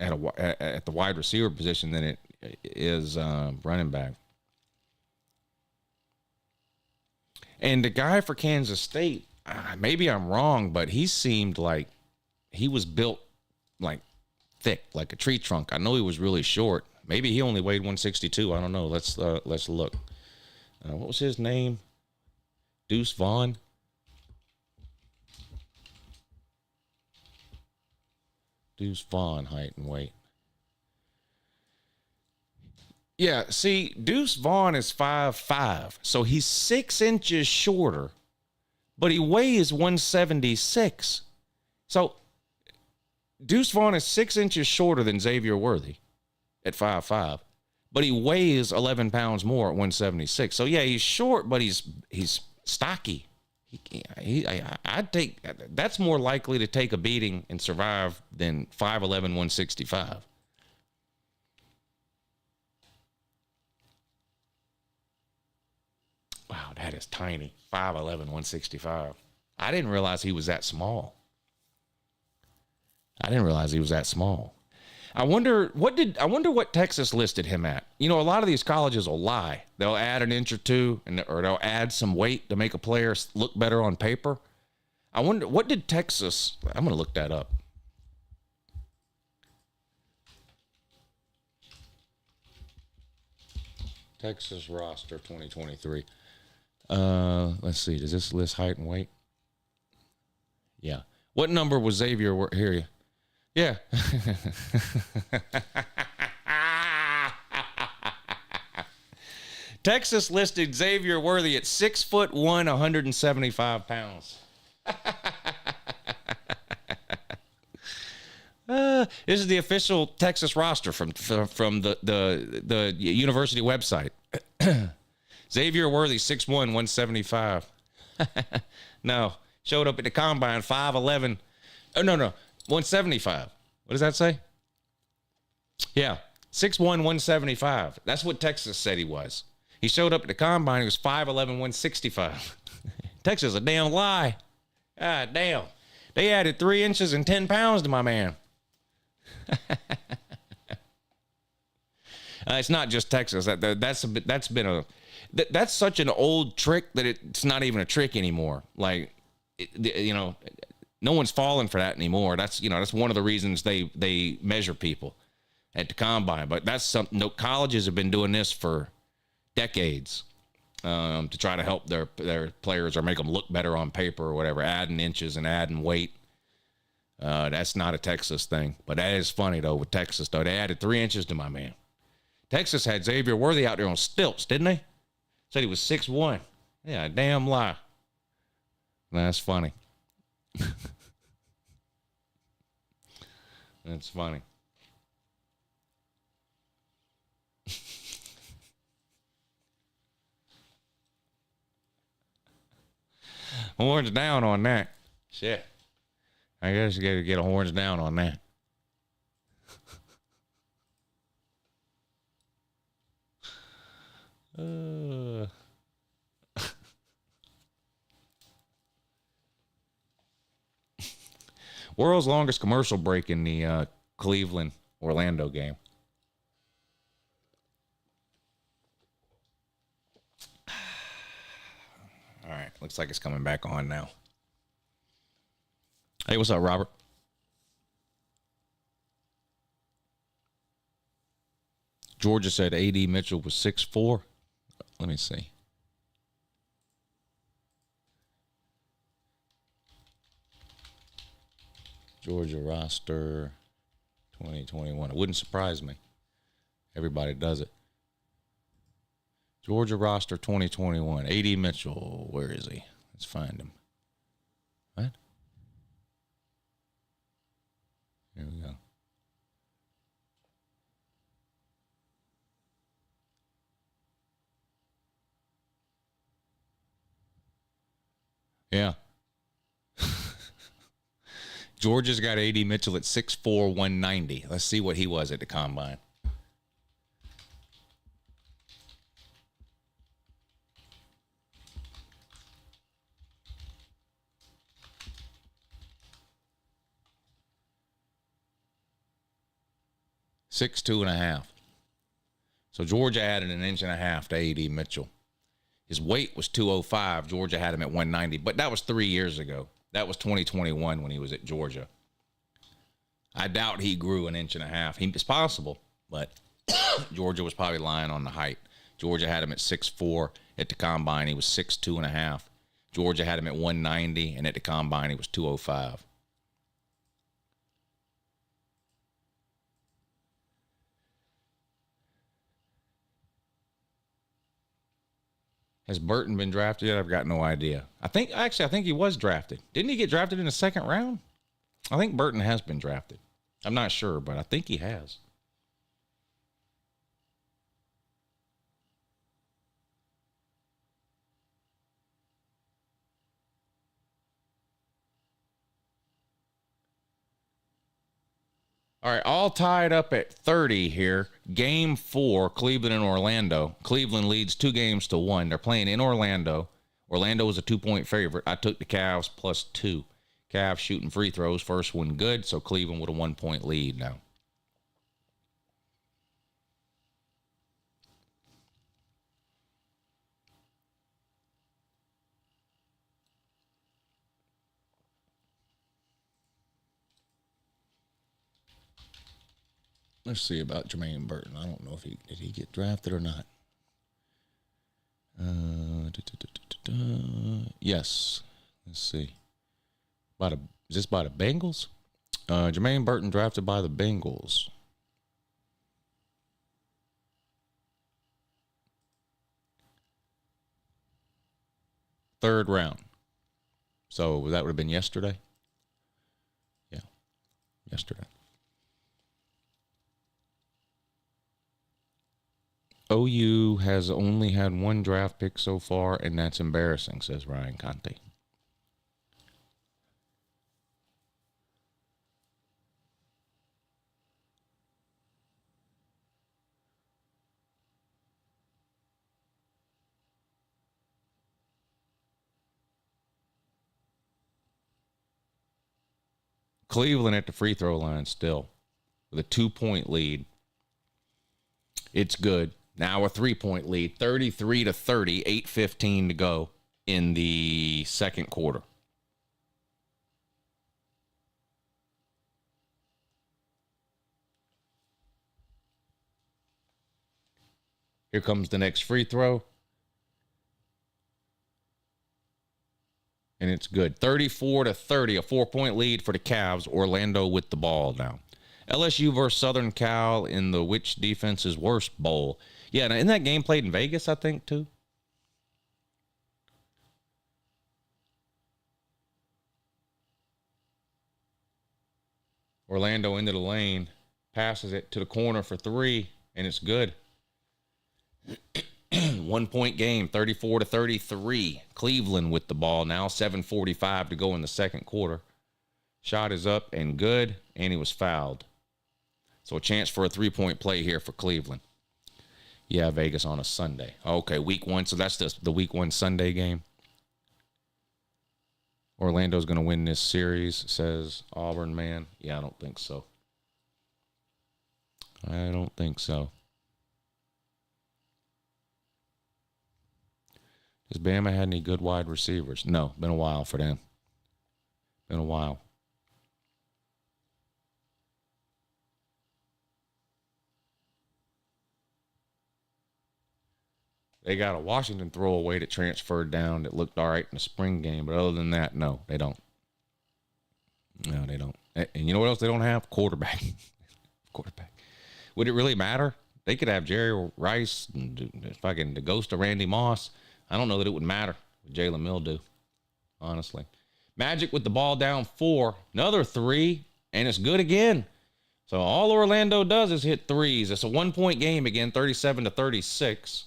at the wide receiver position than it is running back. And the guy for Kansas State, maybe I'm wrong, but he seemed like he was built like thick, like a tree trunk. I know he was really short. Maybe he only weighed 162. I don't know. Let's look. What was his name? Deuce Vaughn. Deuce Vaughn, height and weight. Yeah, see, Deuce Vaughn is 5'5", so he's 6 inches shorter, but he weighs 176. So Deuce Vaughn is 6 inches shorter than Xavier Worthy at 5'5". but he weighs 11 pounds more at 176. So yeah, he's short, but he's stocky. I'd take, that's more likely to take a beating and survive than 5'11", 165. Wow, that is tiny. 5'11", 165. I didn't realize he was that small. I wonder what Texas listed him at. You know, a lot of these colleges will lie. They'll add an inch or two, or they'll add some weight to make a player look better on paper. I wonder, what did Texas, I'm going to look that up. Texas roster 2023. Let's see. Does this list height and weight? Yeah. What number was Xavier? Here, yeah. Texas listed Xavier Worthy at 6'1", 175 pounds. This is the official Texas roster from the university website. Xavier Worthy, 6'1", 175. No, showed up at the combine, 5'11". Oh, no, 175. What does that say? Yeah, 6'1", 175. That's what Texas said he was. He showed up at the combine, he was 5'11", 165. Texas, a damn lie. God damn. They added 3 inches and 10 pounds to my man. It's not just Texas. That's such an old trick that it's not even a trick anymore. Like, no one's falling for that anymore. That's one of the reasons they measure people at the combine. But that's something. No, colleges have been doing this for decades to try to help their players or make them look better on paper or whatever, adding inches and adding weight. That's not a Texas thing, but that is funny though with Texas though. They added 3 inches to my man. Texas had Xavier Worthy out there on stilts, didn't they? Said he was 6'1". Yeah, a damn lie. That's funny. That's funny. Horns down on that. Shit. I guess you got to get a horns down on that. World's longest commercial break in the Cleveland-Orlando game. All right, looks like it's coming back on now. Hey, what's up, Robert? Georgia said A.D. Mitchell was 6'4". Let me see. Georgia roster 2021. It wouldn't surprise me. Everybody does it. Georgia roster 2021. A.D. Mitchell. Where is he? Let's find him. What? Here we go. Yeah. Georgia's got A.D. Mitchell at 6'4", 190. Let's see what he was at the combine. Six, 2.5. So Georgia added an inch and a half to A.D. Mitchell. His weight was 205. Georgia had him at 190, but that was 3 years ago. That was 2021 when he was at Georgia. I doubt he grew an inch and a half. It's possible, but Georgia was probably lying on the height. Georgia had him at 6'4". At the combine, he was 6'2.5". Georgia had him at 190, and at the combine, he was 205. Has Burton been drafted yet? I've got no idea. I think he was drafted. Didn't he get drafted in the second round? I think Burton has been drafted. I'm not sure, but I think he has. All right, all tied up at 30 here. Game 4, Cleveland and Orlando. Cleveland leads 2-1. They're playing in Orlando. Orlando is a 2-point favorite. I took the Cavs +2. Cavs shooting free throws. First one good, so Cleveland with a 1-point lead now. Let's see about Jermaine Burton. I don't know if did he get drafted or not. Yes. Let's see. Is this by the Bengals? Jermaine Burton drafted by the Bengals. Third round. So that would have been yesterday? Yeah, yesterday. OU has only had one draft pick so far, and that's embarrassing, says Ryan Conte. Cleveland at the free throw line still with a 2-point lead. It's good. Now a 3-point lead, 33-30, 8:15 to go in the second quarter. Here comes the next free throw. And it's good. 34-30, a 4-point lead for the Cavs. Orlando with the ball now. LSU versus Southern Cal in the which defense's worst bowl. Yeah, and isn't that game played in Vegas, I think, too? Orlando into the lane, passes it to the corner for 3, and it's good. 1-point game, 34-33. Cleveland with the ball now, 7:45 to go in the second quarter. Shot is up and good, and he was fouled. So a chance for a 3-point play here for Cleveland. Yeah, Vegas on a Sunday. Okay, week 1. So that's the week 1 Sunday game. Orlando's going to win this series, says Auburn man. Yeah, I don't think so. I don't think so. Has Bama had any good wide receivers? No, been a while for them. Been a while. They got a Washington throwaway that transferred down that looked all right in the spring game. But other than that, no, they don't. No, they don't. And you know what else they don't have? Quarterback. Quarterback. Would it really matter? They could have Jerry Rice and fucking the ghost of Randy Moss. I don't know that it would matter with Jalen Mildew, honestly. Magic with the ball down 4. Another 3, and it's good again. So all Orlando does is hit threes. It's a 1-point game again, 37-36.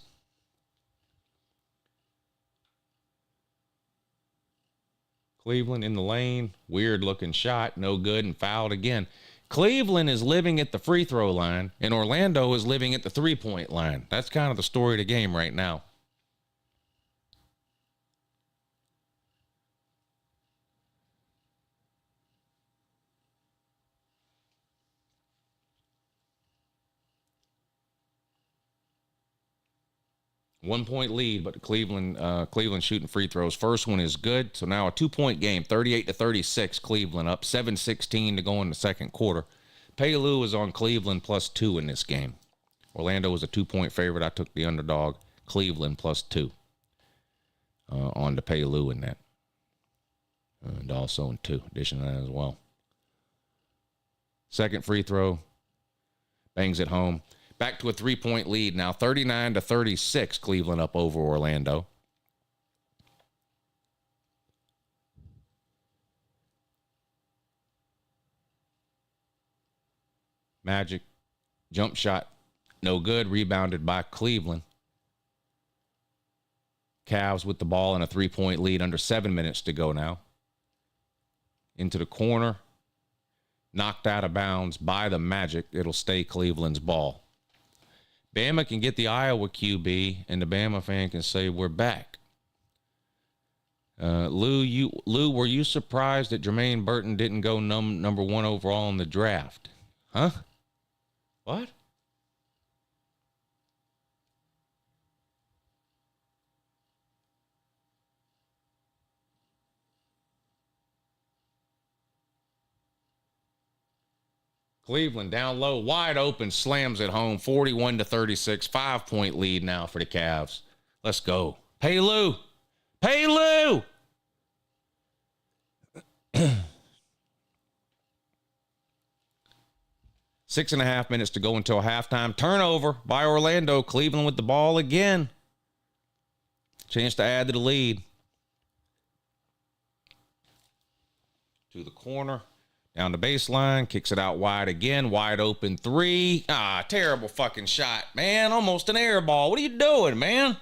Cleveland in the lane. Weird looking shot. No good and fouled again. Cleveland is living at the free throw line, and Orlando is living at the 3-point line. That's kind of the story of the game right now. One-point lead, but Cleveland shooting free throws. First one is good. So now a 2-point game, 38-36. Cleveland up, 7:16 to go in the second quarter. Paylou is on Cleveland +2 in this game. Orlando was a 2-point favorite. I took the underdog. Cleveland +2 on the Paylou in that. And also in 2, addition to that as well. Second free throw, bangs it home. Back to a 3-point lead now, 39-36, Cleveland up over Orlando. Magic, jump shot, no good, rebounded by Cleveland. Cavs with the ball in a 3-point lead, under 7 minutes to go now. Into the corner. knocked out of bounds by the Magic. It'll stay Cleveland's ball. Bama can get the Iowa QB, and the Bama fan can say, we're back. Lou, were you surprised that Jermaine Burton didn't go number 1 overall in the draft? Huh? What? Cleveland down low, wide open, slams it home, 41-36, 5-point lead now for the Cavs. Let's go. Hey, Lou. Hey, Lou. 6.5 minutes to go until halftime. Turnover by Orlando. Cleveland with the ball again. Chance to add to the lead. To the corner. Down the baseline. Kicks it out wide again. Wide open 3. Terrible fucking shot, man. Almost an air ball. What are you doing, man?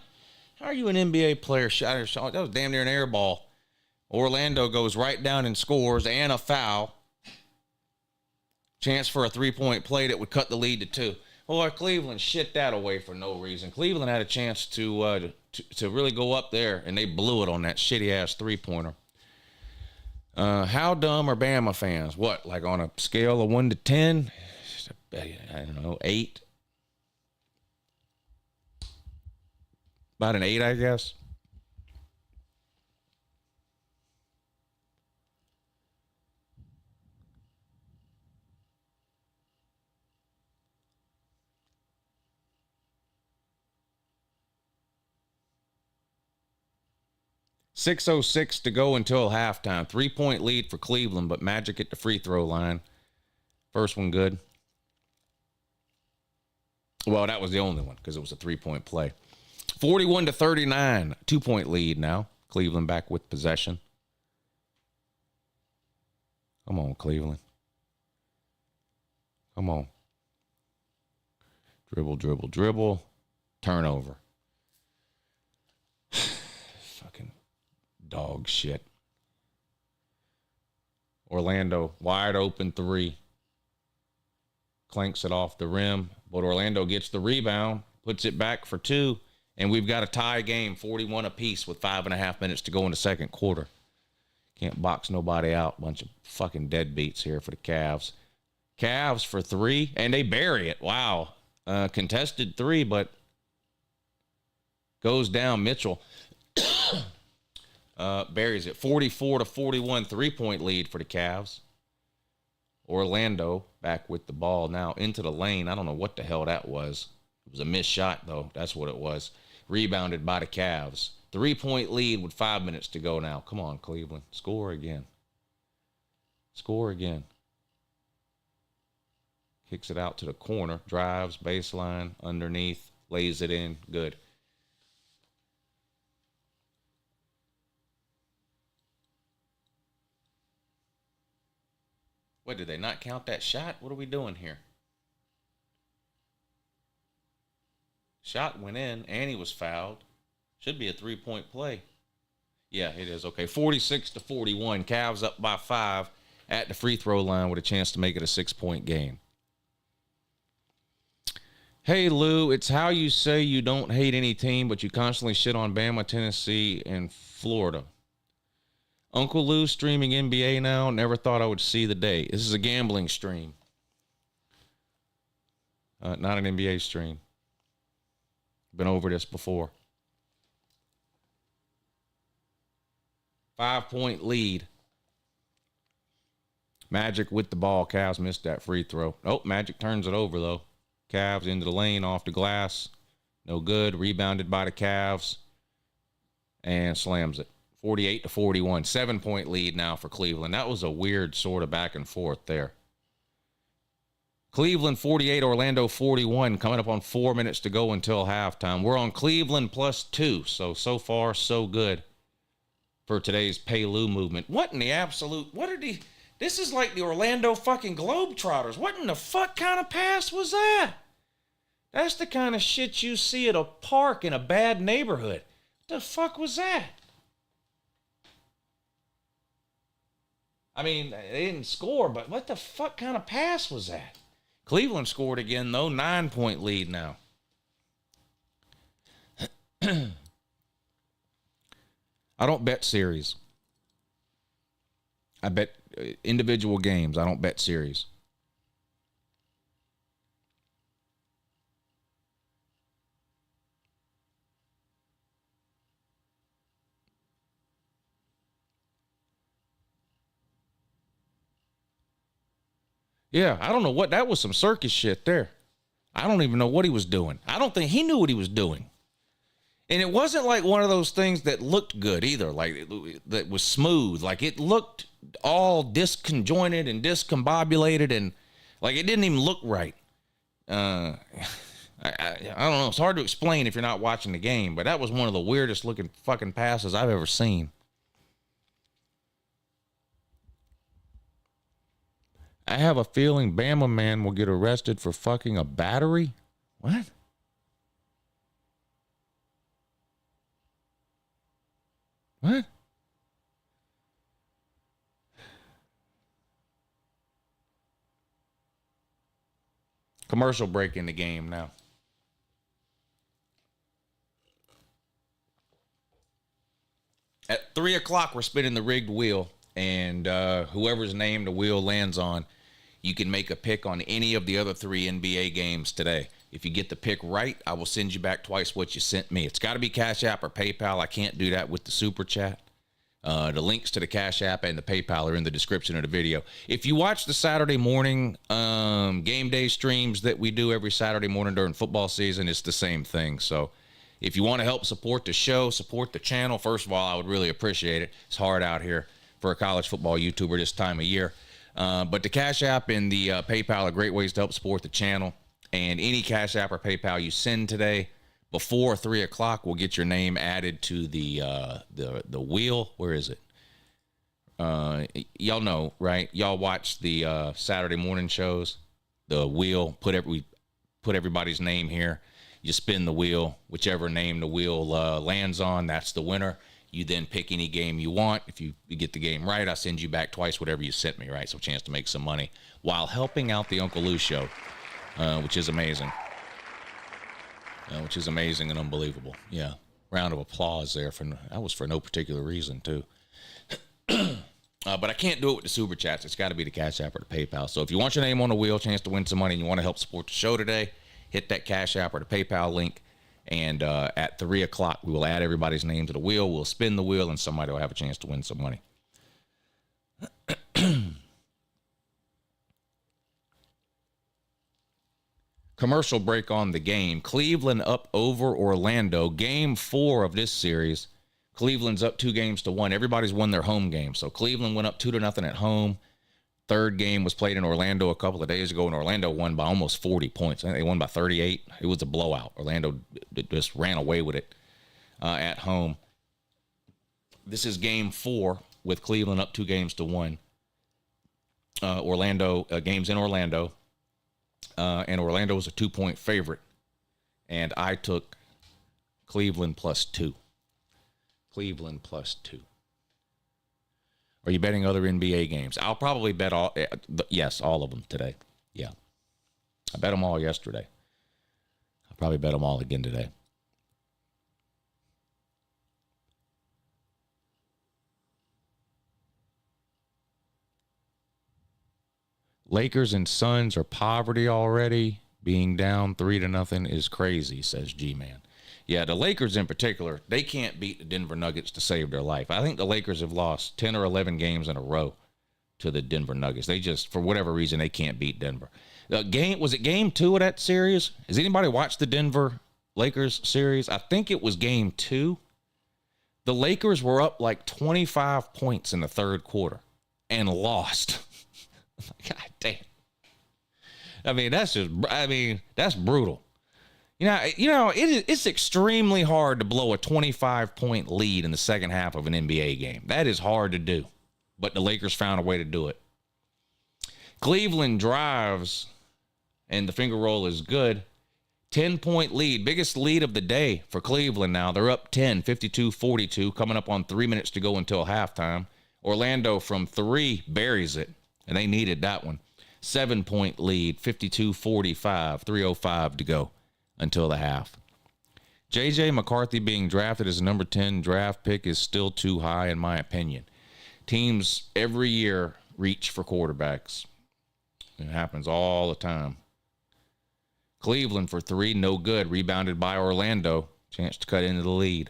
How are you an NBA player? That was damn near an air ball. Orlando goes right down and scores, and a foul. Chance for a 3-point play that would cut the lead to 2. Boy, Cleveland shit that away for no reason. Cleveland had a chance to really go up there, and they blew it on that shitty-ass 3-pointer. How dumb are Bama fans? What, like on a scale of 1 to 10? I don't know, 8? About an 8, I guess. .606 to go until halftime. 3-point lead for Cleveland, but Magic at the free throw line. First one good. Well, that was the only one because it was a 3-point play. 41-39. 2-point lead now. Cleveland back with possession. Come on, Cleveland. Come on. Dribble, dribble, dribble. Turnover. Fucking dog shit. Orlando, wide open 3. Clanks it off the rim, but Orlando gets the rebound, puts it back for 2, and we've got a tie game, 41 apiece with 5.5 minutes to go in the second quarter. Can't box nobody out. Bunch of fucking deadbeats here for the Cavs. Cavs for 3, and they bury it. Wow. Contested 3, but goes down. Mitchell buries it. 44-41, 3-point lead for the Cavs. Orlando back with the ball now into the lane. I don't know what the hell that was. It was a missed shot, though. That's what it was. Rebounded by the Cavs. 3-point lead with 5 minutes to go now. Come on, Cleveland. Score again. Score again. Kicks it out to the corner. Drives, baseline, underneath. Lays it in. Good. What, did they not count that shot? What are we doing here? Shot went in, and he was fouled. Should be a 3-point play. Yeah, it is. Okay, 46-41. Cavs up by 5 at the free throw line with a chance to make it a 6-point game. Hey, Lou, it's how you say you don't hate any team, but you constantly shit on Bama, Tennessee, and Florida. Uncle Lou streaming NBA now. Never thought I would see the day. This is a gambling stream. Not an NBA stream. Been over this before. 5-point lead. Magic with the ball. Cavs missed that free throw. Oh, Magic turns it over, though. Cavs into the lane, off the glass. No good. Rebounded by the Cavs. And slams it. 48-41. 7-point lead now for Cleveland. That was a weird sort of back and forth there. Cleveland 48, Orlando 41, coming up on 4 minutes to go until halftime. We're on Cleveland +2, so far, so good for today's Pay Lou movement. What in the absolute, this is like the Orlando fucking Globetrotters. What in the fuck kind of pass was that? That's the kind of shit you see at a park in a bad neighborhood. What the fuck was that? I mean, they didn't score, but what the fuck kind of pass was that? Cleveland scored again, though. 9-point lead now. I don't bet series. I bet individual games. I don't bet series. Yeah, I don't know what, that was some circus shit there. I don't even know what he was doing. I don't think he knew what he was doing. And it wasn't like one of those things that looked good either, like that was smooth. Like it looked all disconjointed and discombobulated and like it didn't even look right. I don't know. It's hard to explain if you're not watching the game, but that was one of the weirdest looking fucking passes I've ever seen. I have a feeling Bama man will get arrested for fucking a battery. What? What? Commercial break in the game now. At 3 o'clock, we're spinning the rigged wheel, and whoever's name the wheel lands on, you can make a pick on any of the other 3 NBA games today. If you get the pick right, I will send you back twice what you sent me. It's got to be Cash App or PayPal. I can't do that with the Super Chat. The links to the Cash App and the PayPal are in the description of the video. If you watch the Saturday morning game day streams that we do every Saturday morning during football season, it's the same thing. So if you want to help support the show, support the channel, first of all, I would really appreciate it. It's hard out here for a college football YouTuber this time of year. But the Cash App and the PayPal are great ways to help support the channel. And any Cash App or PayPal you send today before 3 o'clock will get your name added to the wheel. Where is it? Y'all know, right? Y'all watch the Saturday morning shows. The wheel, we put everybody's name here. You spin the wheel. Whichever name the wheel lands on, that's the winner. You then pick any game you want. If you get the game right, I send you back twice whatever you sent me, right? So a chance to make some money while helping out the Uncle Lou Show, which is amazing. Which is amazing and unbelievable. Yeah. Round of applause there. That was for no particular reason, too. But I can't do it with the Super Chats. It's got to be the Cash App or the PayPal. So if you want your name on the wheel, chance to win some money, and you want to help support the show today, hit that Cash App or the PayPal link. And at 3 o'clock, we will add everybody's name to the wheel. We'll spin the wheel, and somebody will have a chance to win some money. Commercial break on the game. Cleveland up over Orlando. Game 4 of this series. Cleveland's up 2-1. Everybody's won their home game. So Cleveland went up 2-0 at home. Third game was played in Orlando a couple of days ago, and Orlando won by almost 40 points. I think they won by 38. It was a blowout. Orlando just ran away with it at home. This is game 4 with Cleveland up 2-1. Orlando games in Orlando, and Orlando was a 2-point favorite, and I took Cleveland +2. Cleveland +2. Are you betting other NBA games? I'll probably bet all of them today. Yeah. I bet them all yesterday. I'll probably bet them all again today. Lakers and Suns are poverty already. Being down 3-0 is crazy, says G-Man. Yeah, the Lakers in particular, they can't beat the Denver Nuggets to save their life. I think the Lakers have lost 10 or 11 games in a row to the Denver Nuggets. They just, for whatever reason, they can't beat Denver. Was it game 2 of that series? Has anybody watched the Denver Lakers series? I think it was game 2. The Lakers were up like 25 points in the third quarter and lost. God damn. That's brutal. It's extremely hard to blow a 25-point lead in the second half of an NBA game. That is hard to do, but the Lakers found a way to do it. Cleveland drives, and the finger roll is good. 10-point lead, biggest lead of the day for Cleveland now. They're up 10, 52-42, coming up on 3 minutes to go until halftime. Orlando from 3 buries it, and they needed that one. 7-point lead, 52-45, 3:05 to go until the half. J.J. McCarthy being drafted as a number 10 draft pick is still too high, in my opinion. Teams every year reach for quarterbacks. It happens all the time. Cleveland for 3, no good. Rebounded by Orlando. Chance to cut into the lead.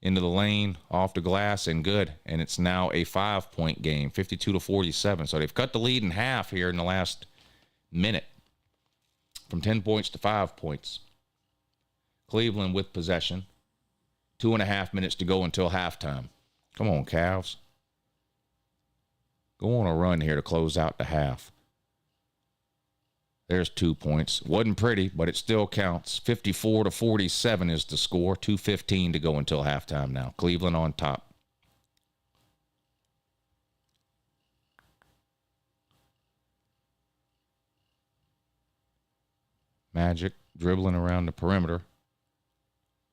Into the lane, off the glass, and good. And it's now a 5-point game, 52-47. So they've cut the lead in half here in the last minute. From 10 points to 5 points. Cleveland with possession. 2.5 minutes to go until halftime. Come on, Cavs. Go on a run here to close out the half. There's 2 points. Wasn't pretty, but it still counts. 54-47 is the score. 2:15 to go until halftime now. Cleveland on top. Magic dribbling around the perimeter.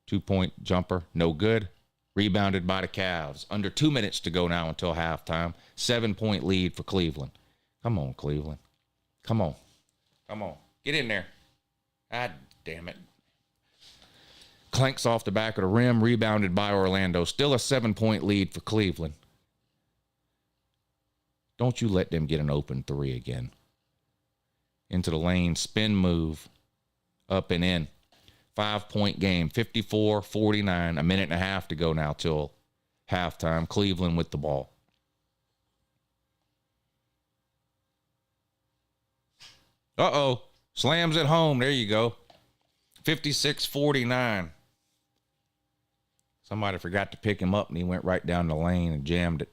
2-point jumper, no good. Rebounded by the Cavs. Under 2 minutes to go now until halftime. 7-point lead for Cleveland. Come on, Cleveland. Come on. Come on. Get in there. God damn it. Clanks off the back of the rim. Rebounded by Orlando. Still a 7-point lead for Cleveland. Don't you let them get an open 3 again. Into the lane. Spin move. Up and in. 5-point game. 54-49. A minute and a half to go now till halftime. Cleveland with the ball. Uh-oh. Slams at home. There you go. 56-49. Somebody forgot to pick him up, and he went right down the lane and jammed it.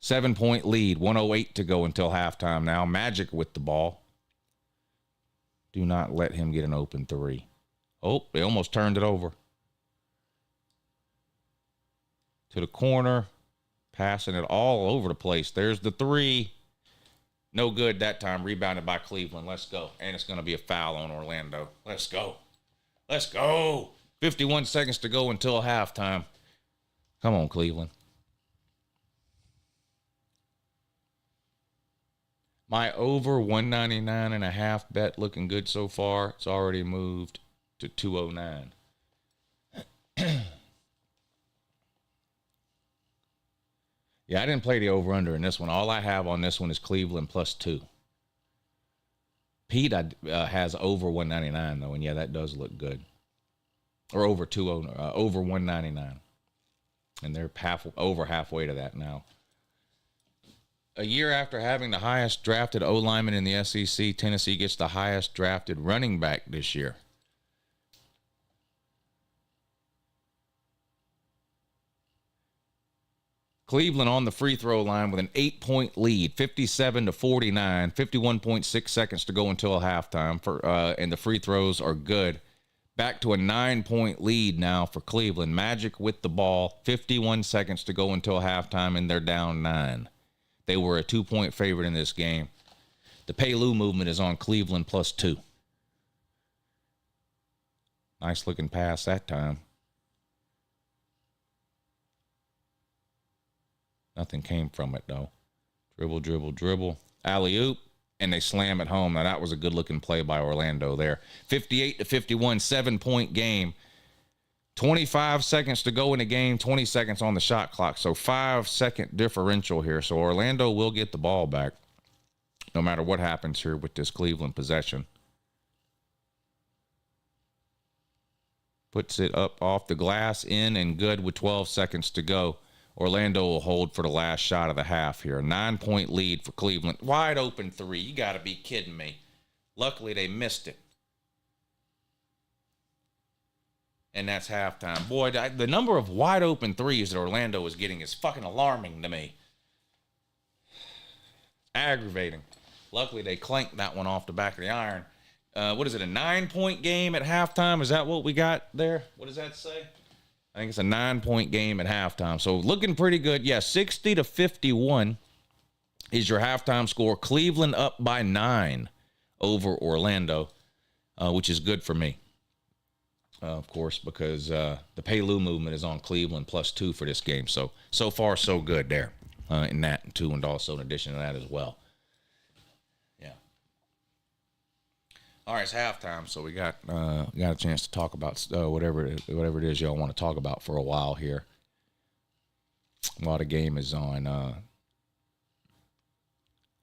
7-point lead. 1:08 to go until halftime now. Magic with the ball. Do not let him get an open 3. Oh, they almost turned it over. To the corner. Passing it all over the place. There's the 3. No good that time. Rebounded by Cleveland. Let's go. And it's going to be a foul on Orlando. Let's go. Let's go. 51 seconds to go until halftime. Come on, Cleveland. My over 199.5 bet looking good so far. It's already moved to 209. Yeah, I didn't play the over-under in this one. All I have on this one is Cleveland +2. Pete has over 199, though, and yeah, that does look good. Or over 199. And they're over halfway to that now. A year after having the highest drafted O-lineman in the SEC, Tennessee gets the highest drafted running back this year. Cleveland on the free throw line with an 8-point lead, 57-49, 51.6 seconds to go until halftime. And the free throws are good. Back to a 9-point lead now for Cleveland. Magic with the ball, 51 seconds to go until halftime, and they're down 9. They were a 2-point favorite in this game. The Pay-Lou movement is on Cleveland +2. Nice looking pass that time. Nothing came from it, though. Dribble, dribble, dribble. Alley-oop, and they slam it home. Now, that was a good-looking play by Orlando there. 58-51, 7-point game. 25 seconds to go in the game, 20 seconds on the shot clock. So 5-second differential here. So Orlando will get the ball back no matter what happens here with this Cleveland possession. Puts it up off the glass, in and good with 12 seconds to go. Orlando will hold for the last shot of the half here. A 9-point lead for Cleveland. Wide open 3. You got to be kidding me. Luckily, they missed it. And that's halftime. Boy, the number of wide open 3s that Orlando is getting is fucking alarming to me. Aggravating. Luckily, they clanked that one off the back of the iron. What is it, a 9-point game at halftime? Is that what we got there? What does that say? I think it's a 9-point game at halftime. So looking pretty good. Yeah, 60-51 is your halftime score. Cleveland up by 9 over Orlando, which is good for me. of course, because the Paylou movement is on Cleveland +2 for this game. So far, so good there in that, too, and also in addition to that as well. Yeah. All right, it's halftime, so we got a chance to talk about whatever it is y'all want to talk about for a while here. While the game is on,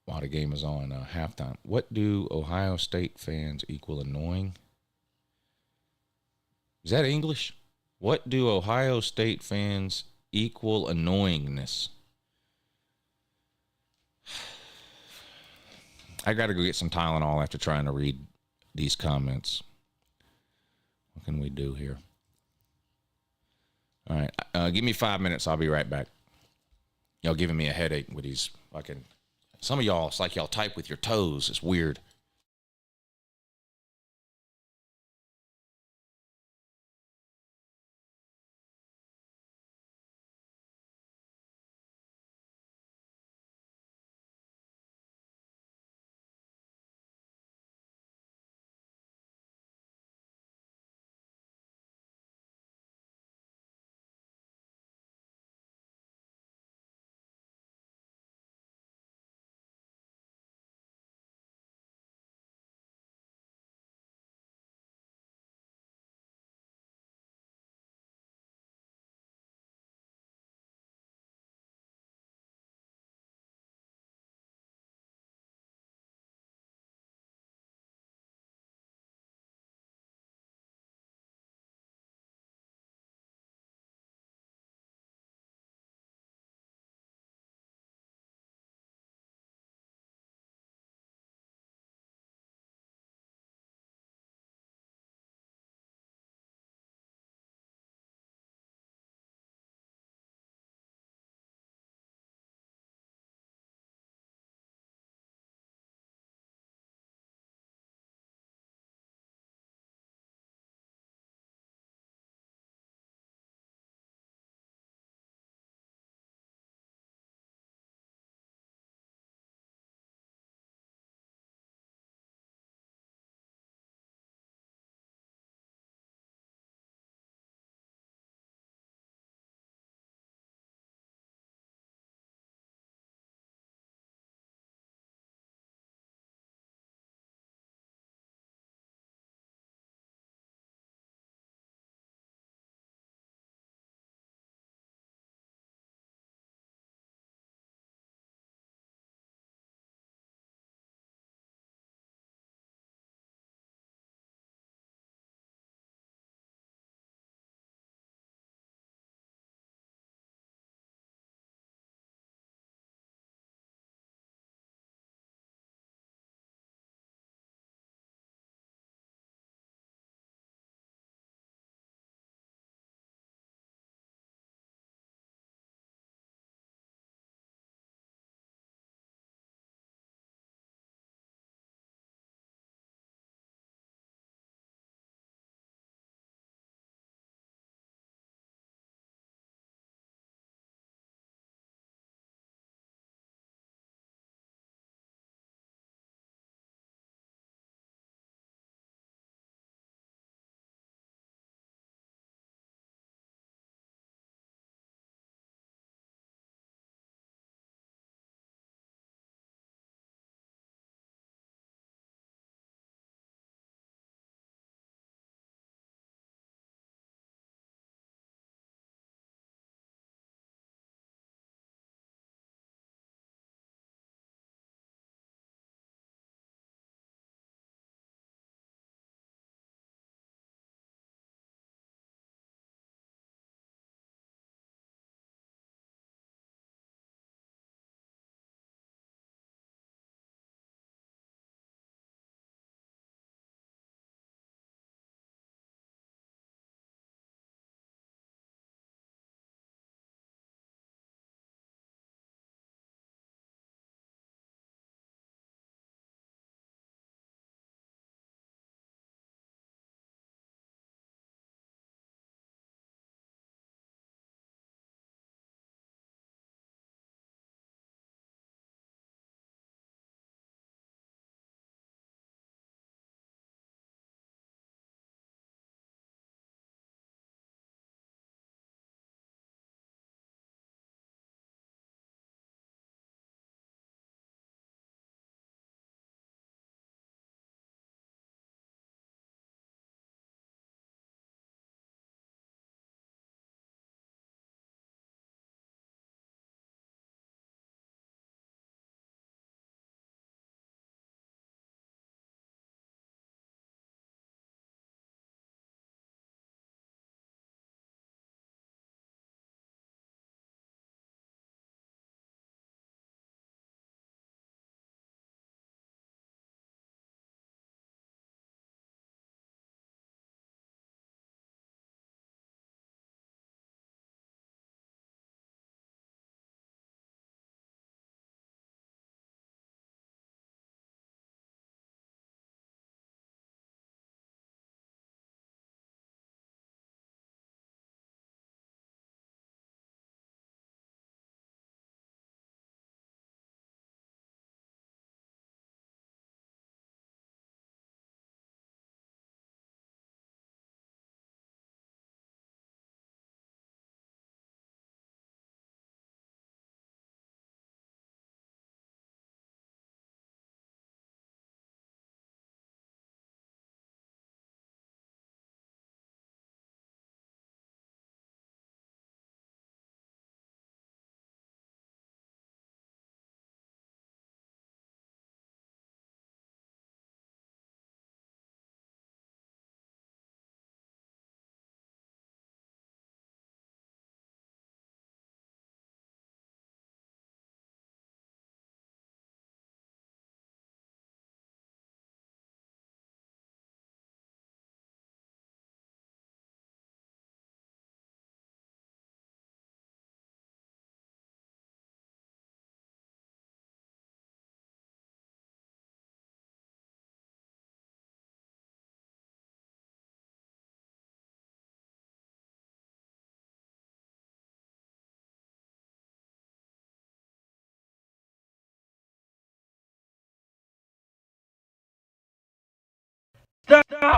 halftime. What do Ohio State fans equal annoying? Is that English? What do Ohio State fans equal annoyingness? I got to go get some Tylenol after trying to read these comments. What can we do here? All right. Give me 5 minutes. I'll be right back. Y'all giving me a headache with these fucking. Some of y'all, it's like y'all type with your toes. It's weird.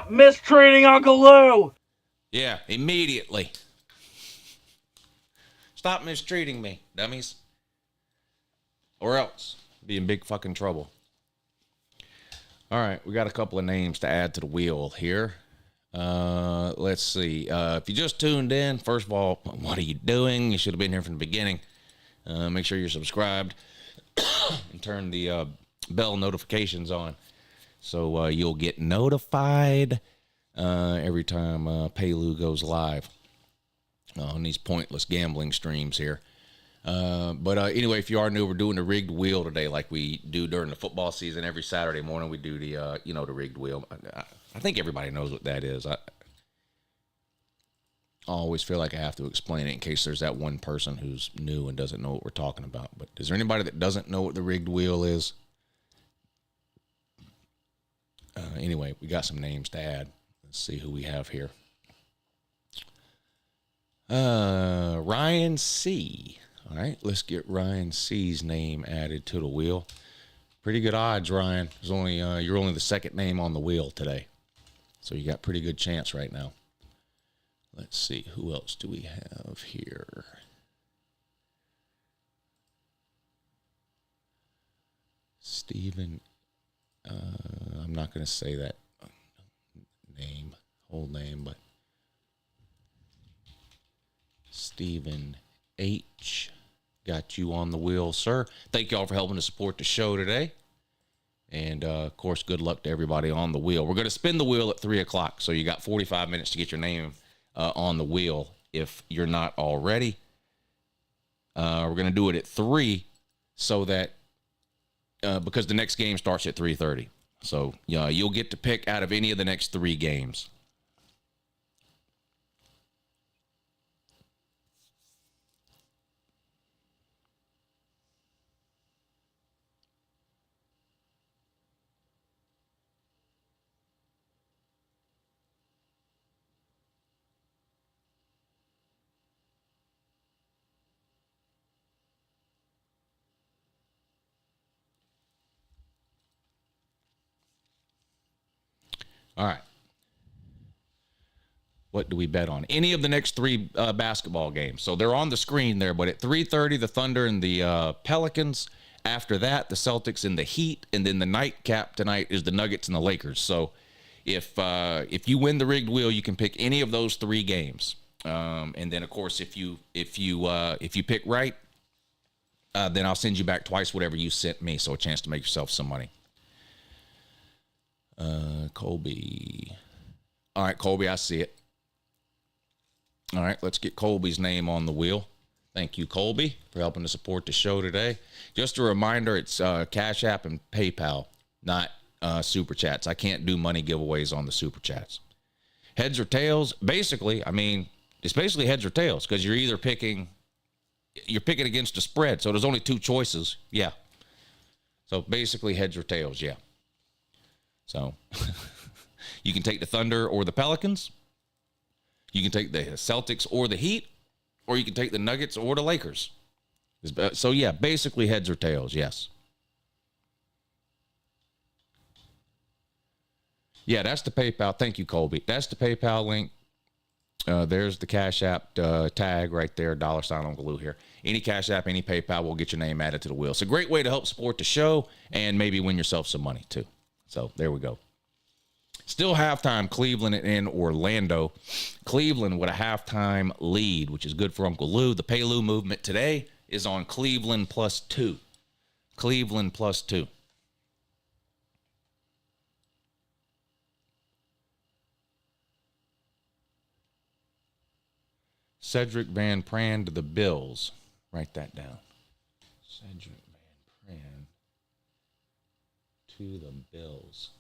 Stop mistreating Uncle Lou! Yeah, immediately. Stop mistreating me, dummies. Or else. Be in big fucking trouble. All right, we got a couple of names to add to the wheel here. Let's see. If you just tuned in, first of all, what are you doing? You should have been here from the beginning. Make sure you're subscribed and turn the bell notifications on so you'll get notified every time Paylou goes live on these pointless gambling streams here. But anyway, if you are new, we're doing the rigged wheel today, like we do during the football season. Every Saturday morning, we do the the rigged wheel. I think everybody knows what that is. I always feel like I have to explain it in case there's that one person who's new and doesn't know what we're talking about. But is there anybody that doesn't know what the rigged wheel is? Anyway, we got some names to add. Let's see who we have here. Ryan C. All right, let's get Ryan C's name added to the wheel. Pretty good odds, Ryan. There's only you're only the second name on the wheel today, so you got pretty good chance right now. Let's see, who else do we have here? Stephen. I'm not going to say that whole name, but Stephen H. Got you on the wheel, sir. Thank y'all for helping to support the show today. And, of course, good luck to everybody on the wheel. We're going to spin the wheel at 3 o'clock, so you got 45 minutes to get your name on the wheel if you're not already. We're going to do it at 3 so that because the next game starts at 3:30. So, you'll get to pick out of any of the next 3 games. All right. What do we bet on? Any of the next 3 basketball games. So they're on the screen there, but at 3:30, the Thunder and the Pelicans. After that, the Celtics and the Heat. And then the nightcap tonight is the Nuggets and the Lakers. So if you win the rigged wheel, you can pick any of those 3 games. And then, of course, if you pick right, then I'll send you back twice whatever you sent me. So a chance to make yourself some money. Colby. All right, Colby, I see it. All right, let's get Colby's name on the wheel. Thank you, Colby, for helping to support the show today. Just a reminder, it's Cash App and PayPal, not Super Chats. I can't do money giveaways on the Super Chats. Heads or tails, basically, it's basically heads or tails because you're picking against a spread. So there's only 2 choices. Yeah. So basically heads or tails, yeah. So you can take the Thunder or the Pelicans. You can take the Celtics or the Heat, or you can take the Nuggets or the Lakers. So, yeah, basically heads or tails, yes. Yeah, that's the PayPal. Thank you, Colby. That's the PayPal link. There's the Cash App tag right there, $UncleLouHere. Any Cash App, any PayPal will get your name added to the wheel. It's a great way to help support the show and maybe win yourself some money, too. So, there we go. Still halftime, Cleveland and Orlando. Cleveland with a halftime lead, which is good for Uncle Lou. The Paylou movement today is on Cleveland +2. Cleveland +2. Cedric Van Pran to the Bills. Write that down. Cedric Van Pran to the Bills.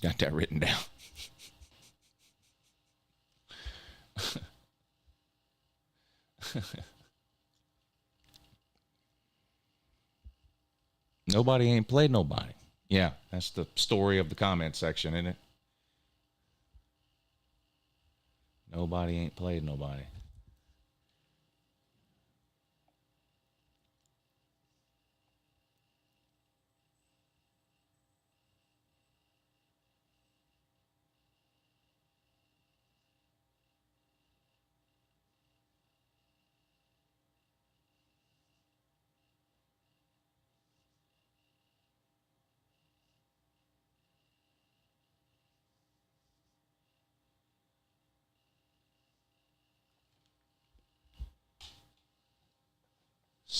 Got that written down. Nobody ain't played nobody. Yeah, that's the story of the comment section, isn't it? Nobody ain't played nobody.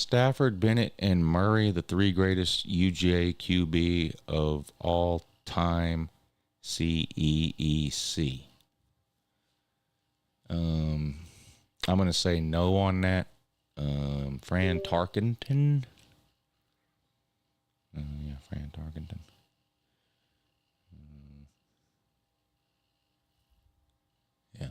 Stafford, Bennett, and Murray the three greatest UGA QB of all time? CEEC. I'm going to say no on that. Fran Tarkenton. Yeah, Fran Tarkenton. Yeah.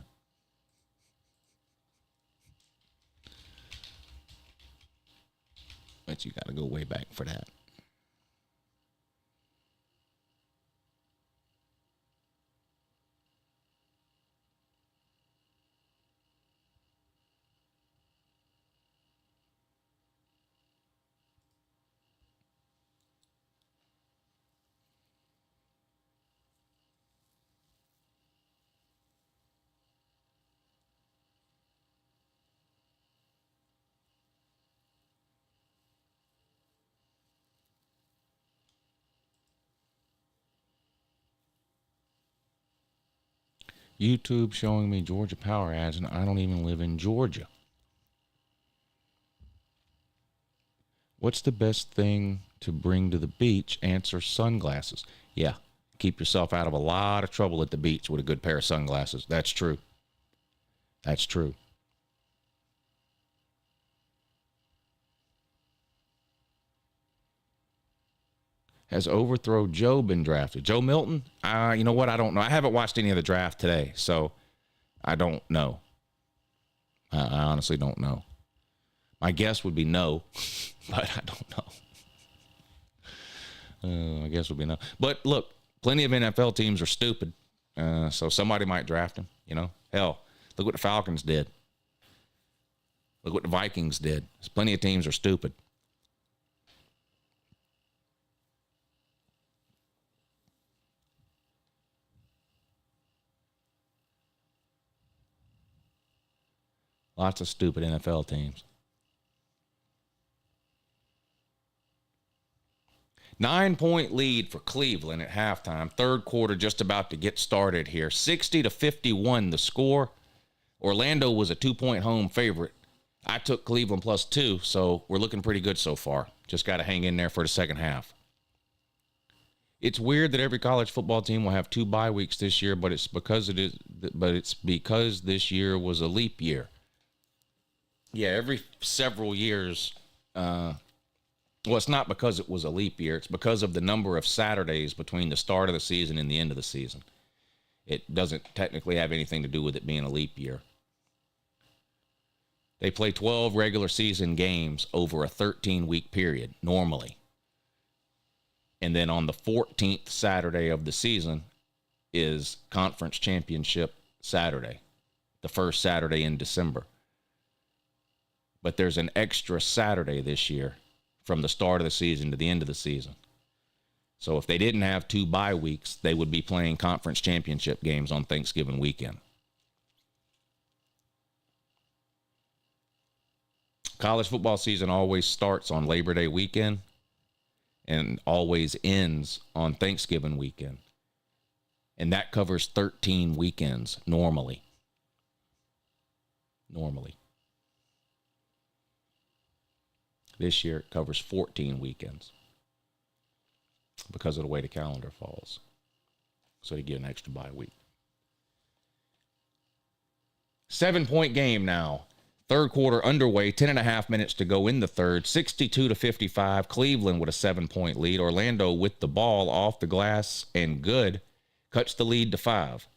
But you got to go way back for that. YouTube showing me Georgia Power ads, and I don't even live in Georgia. What's the best thing to bring to the beach? Answer: sunglasses. Yeah, keep yourself out of a lot of trouble at the beach with a good pair of sunglasses. That's true. That's true. Has Overthrow Joe been drafted? Joe Milton? You know what? I don't know. I haven't watched any of the draft today, so I don't know. I honestly don't know. My guess would be no, but I don't know. I guess would be no. But look, plenty of NFL teams are stupid, so somebody might draft him. You know, hell, look what the Falcons did. Look what the Vikings did. There's plenty of teams are stupid. Lots of stupid NFL teams. 9-point lead for Cleveland at halftime. Third quarter just about to get started here. 60-51 the score. Orlando was a 2-point home favorite. I took Cleveland +2, so we're looking pretty good so far. Just got to hang in there for the second half. It's weird that every college football team will have 2 bye weeks this year, but it's because this year was a leap year. Yeah, every several years, well, it's not because it was a leap year. It's because of the number of Saturdays between the start of the season and the end of the season. It doesn't technically have anything to do with it being a leap year. They play 12 regular season games over a 13-week period, normally. And then on the 14th Saturday of the season is Conference Championship Saturday, the first Saturday in December. But there's an extra Saturday this year from the start of the season to the end of the season. So if they didn't have 2 bye weeks, they would be playing conference championship games on Thanksgiving weekend. College football season always starts on Labor Day weekend and always ends on Thanksgiving weekend. And that covers 13 weekends normally. This year it covers 14 weekends because of the way the calendar falls. So you get an extra bye week. 7-point game now. Third quarter underway, 10.5 minutes to go in the third. 62-55. Cleveland with a 7-point lead. Orlando with the ball off the glass and good. Cuts the lead to 5.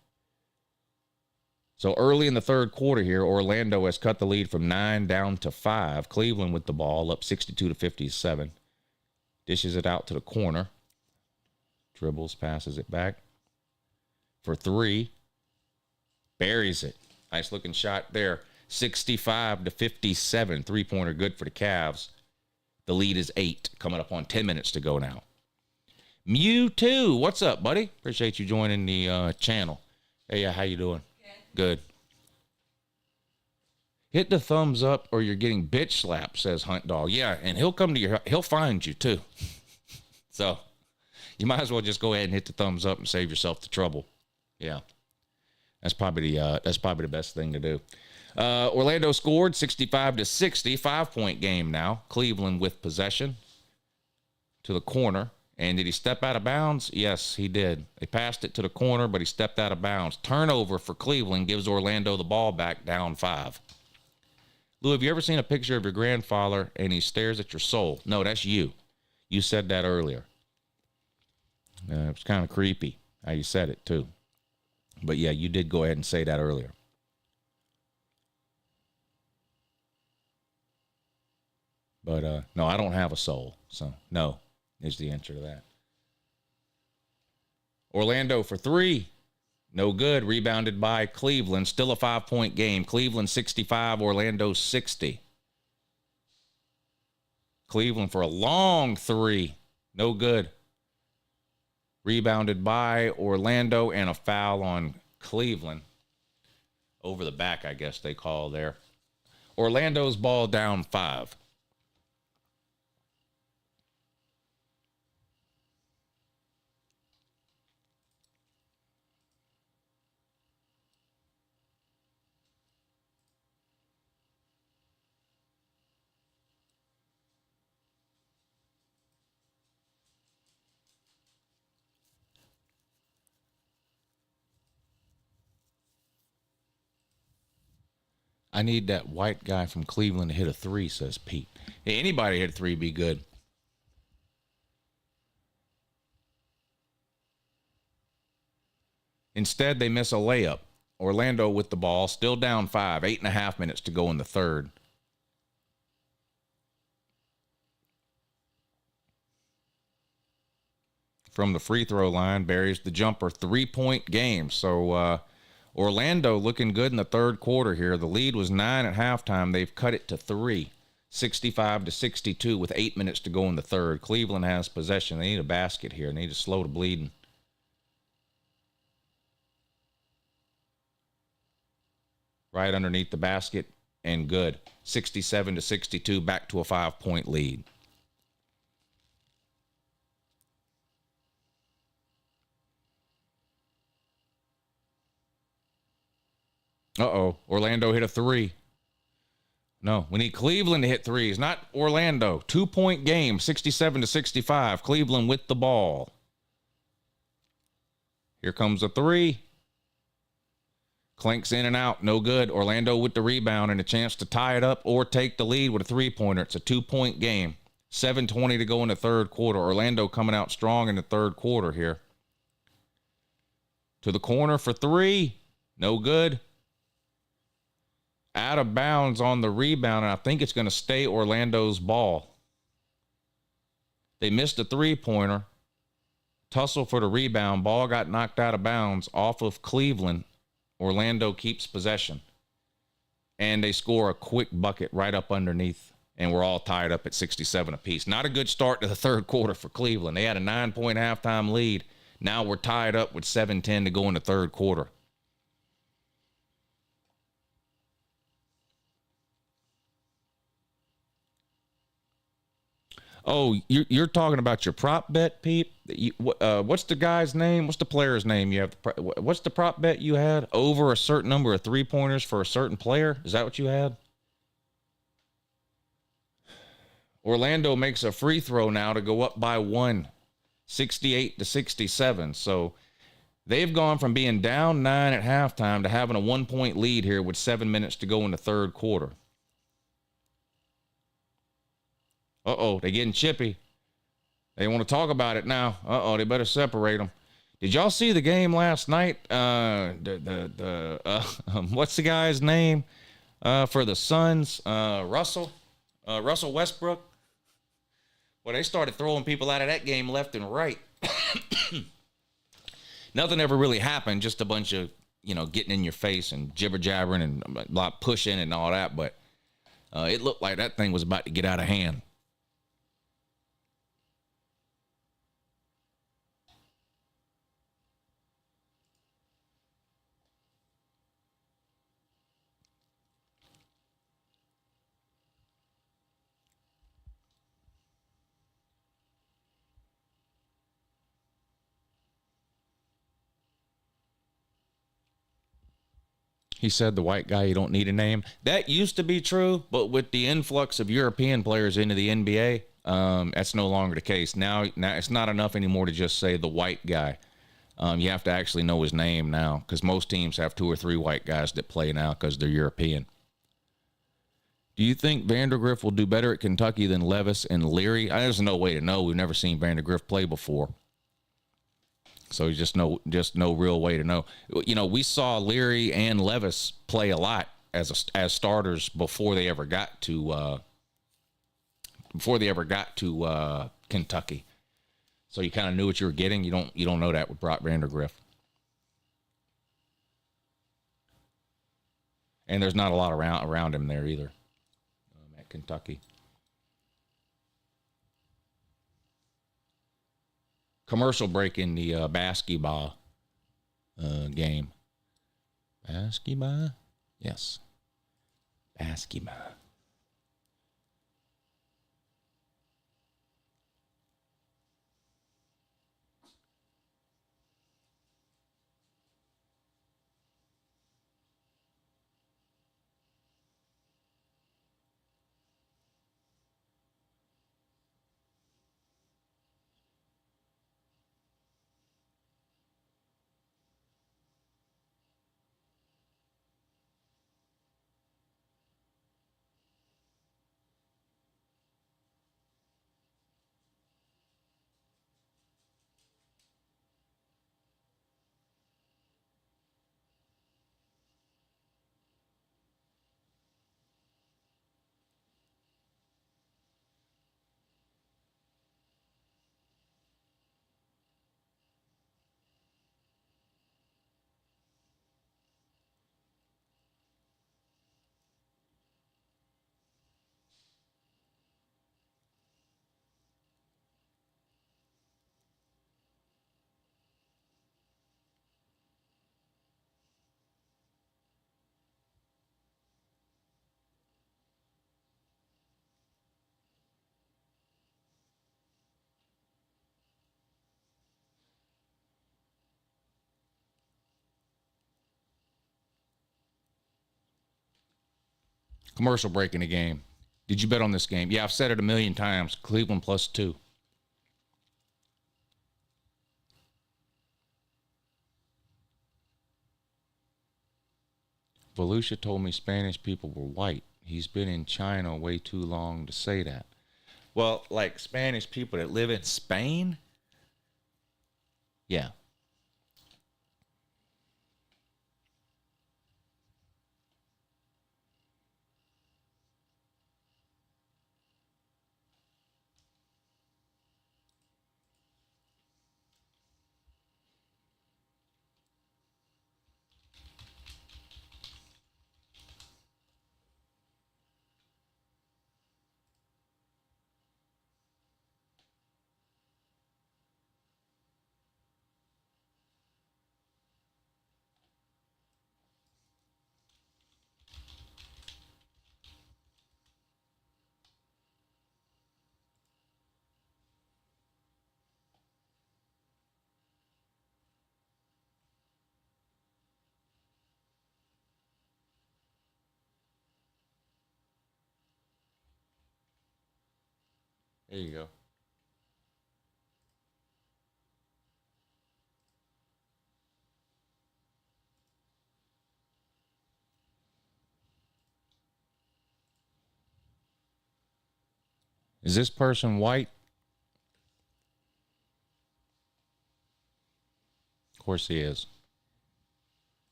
So early in the third quarter here, Orlando has cut the lead from 9 down to 5. Cleveland with the ball up 62-57. Dishes it out to the corner. Dribbles, passes it back for 3. Buries it. Nice looking shot there. 65-57. 3-pointer good for the Cavs. The lead is 8. Coming up on 10 minutes to go now. Mewtwo, what's up, buddy? Appreciate you joining the channel. Hey, how you doing? Good. Hit the thumbs up or you're getting bitch slapped, says Hunt Dog. Yeah, and he'll come to he'll find you too. So you might as well just go ahead and hit the thumbs up and save yourself the trouble. Yeah. That's probably the best thing to do. Orlando scored 65-60, 5-point game now. Cleveland with possession to the corner. And did he step out of bounds? Yes, he did. They passed it to the corner, but he stepped out of bounds. Turnover for Cleveland gives Orlando the ball back, down 5. Lou, have you ever seen a picture of your grandfather and he stares at your soul? No, that's you. You said that earlier. It was kind of creepy how you said it, too. But, yeah, you did go ahead and say that earlier. But, no, I don't have a soul. So, no is the answer to that. Orlando for 3. No good. Rebounded by Cleveland. Still a 5-point game. Cleveland 65, Orlando 60. Cleveland for a long 3. No good. Rebounded by Orlando and a foul on Cleveland. Over the back, I guess they call there. Orlando's ball down 5. I need that white guy from Cleveland to hit a 3, says Pete. Hey, anybody hit a 3 be good. Instead, they miss a layup. Orlando with the ball, still down 5, 8.5 minutes to go in the third. From the free throw line, buries the jumper, 3-point game. So Orlando looking good in the third quarter here. The lead was 9 at halftime. They've cut it to 3, 65-62 with 8 minutes to go in the third. Cleveland has possession. They need a basket here. They need to slow the bleeding. Right underneath the basket and good. 67-62, back to a 5-point lead. Orlando hit a 3. No, we need Cleveland to hit 3s, not Orlando. 2-point game, 67-65. Cleveland with the ball. Here comes a 3. Clinks in and out, no good. Orlando with the rebound and a chance to tie it up or take the lead with a 3-pointer. It's a 2-point game. 7:20 to go in the third quarter. Orlando coming out strong in the third quarter here. To the corner for 3. No good. Out of bounds on the rebound, and I think it's going to stay Orlando's ball. They missed a 3-pointer. Tussle for the rebound. Ball got knocked out of bounds off of Cleveland. Orlando keeps possession. And they score a quick bucket right up underneath. And we're all tied up at 67 apiece. Not a good start to the third quarter for Cleveland. They had a 9-point halftime lead. Now we're tied up with 7:10 to go in the third quarter. Oh, you're talking about your prop bet, Pete? What's the guy's name? What's the player's name you have? What's the prop bet you had? Over a certain number of 3-pointers for a certain player? Is that what you had? Orlando makes a free throw now to go up by 1, 68-67. So they've gone from being down 9 at halftime to having a 1-point lead here with 7 minutes to go in the third quarter. They getting chippy. They want to talk about it now. They better separate them. Did y'all see the game last night? What's the guy's name for the Suns? Russell Westbrook. Well, they started throwing people out of that game left and right. Nothing ever really happened. Just a bunch of, getting in your face and jibber jabbering and a lot pushing and all that. But it looked like that thing was about to get out of hand. He said the white guy, you don't need a name. That used to be true, but with the influx of European players into the NBA, that's no longer the case. Now it's not enough anymore to just say the white guy. You have to actually know his name now, because most teams have 2 or 3 white guys that play now because they're European. Do you think Vandergrift will do better at Kentucky than Levis and Leary? There's no way to know. We've never seen Vandergrift play before. So just no real way to know. You know, we saw Leary and Levis play a lot as starters before they ever got to Kentucky. So you kind of knew what you were getting. You don't know that with Brock Vandergrift. And there's not a lot around him there either at Kentucky. Commercial break in the basketball game. Basketball? Yes. Basketball. Commercial break in the game. Did you bet on this game? Yeah, I've said it a million times. Cleveland +2. Volusia told me Spanish people were white. He's been in China way too long to say that. Well, like Spanish people that live in Spain? Yeah. There you go. Is this person white? Of course he is.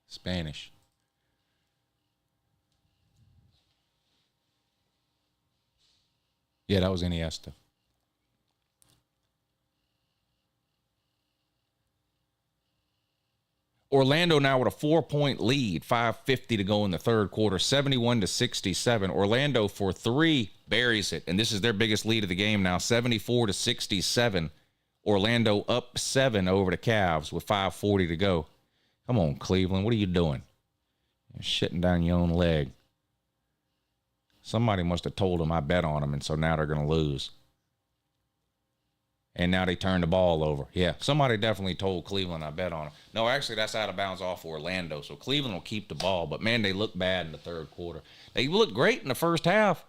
Spanish. Yeah, that was Iniesta. Orlando now with a 4-point lead, 5:50 to go in the third quarter, 71-67. Orlando for 3 buries it, and this is their biggest lead of the game now, 74-67. Orlando up 7 over the Cavs with 5:40 to go. Come on, Cleveland, what are you doing? You're shitting down your own leg. Somebody must have told them I bet on them, and so now they're going to lose. And now they turned the ball over. Yeah, somebody definitely told Cleveland I bet on them. No, actually, that's out of bounds off Orlando. So Cleveland will keep the ball. But, man, they look bad in the third quarter. They looked great in the first half.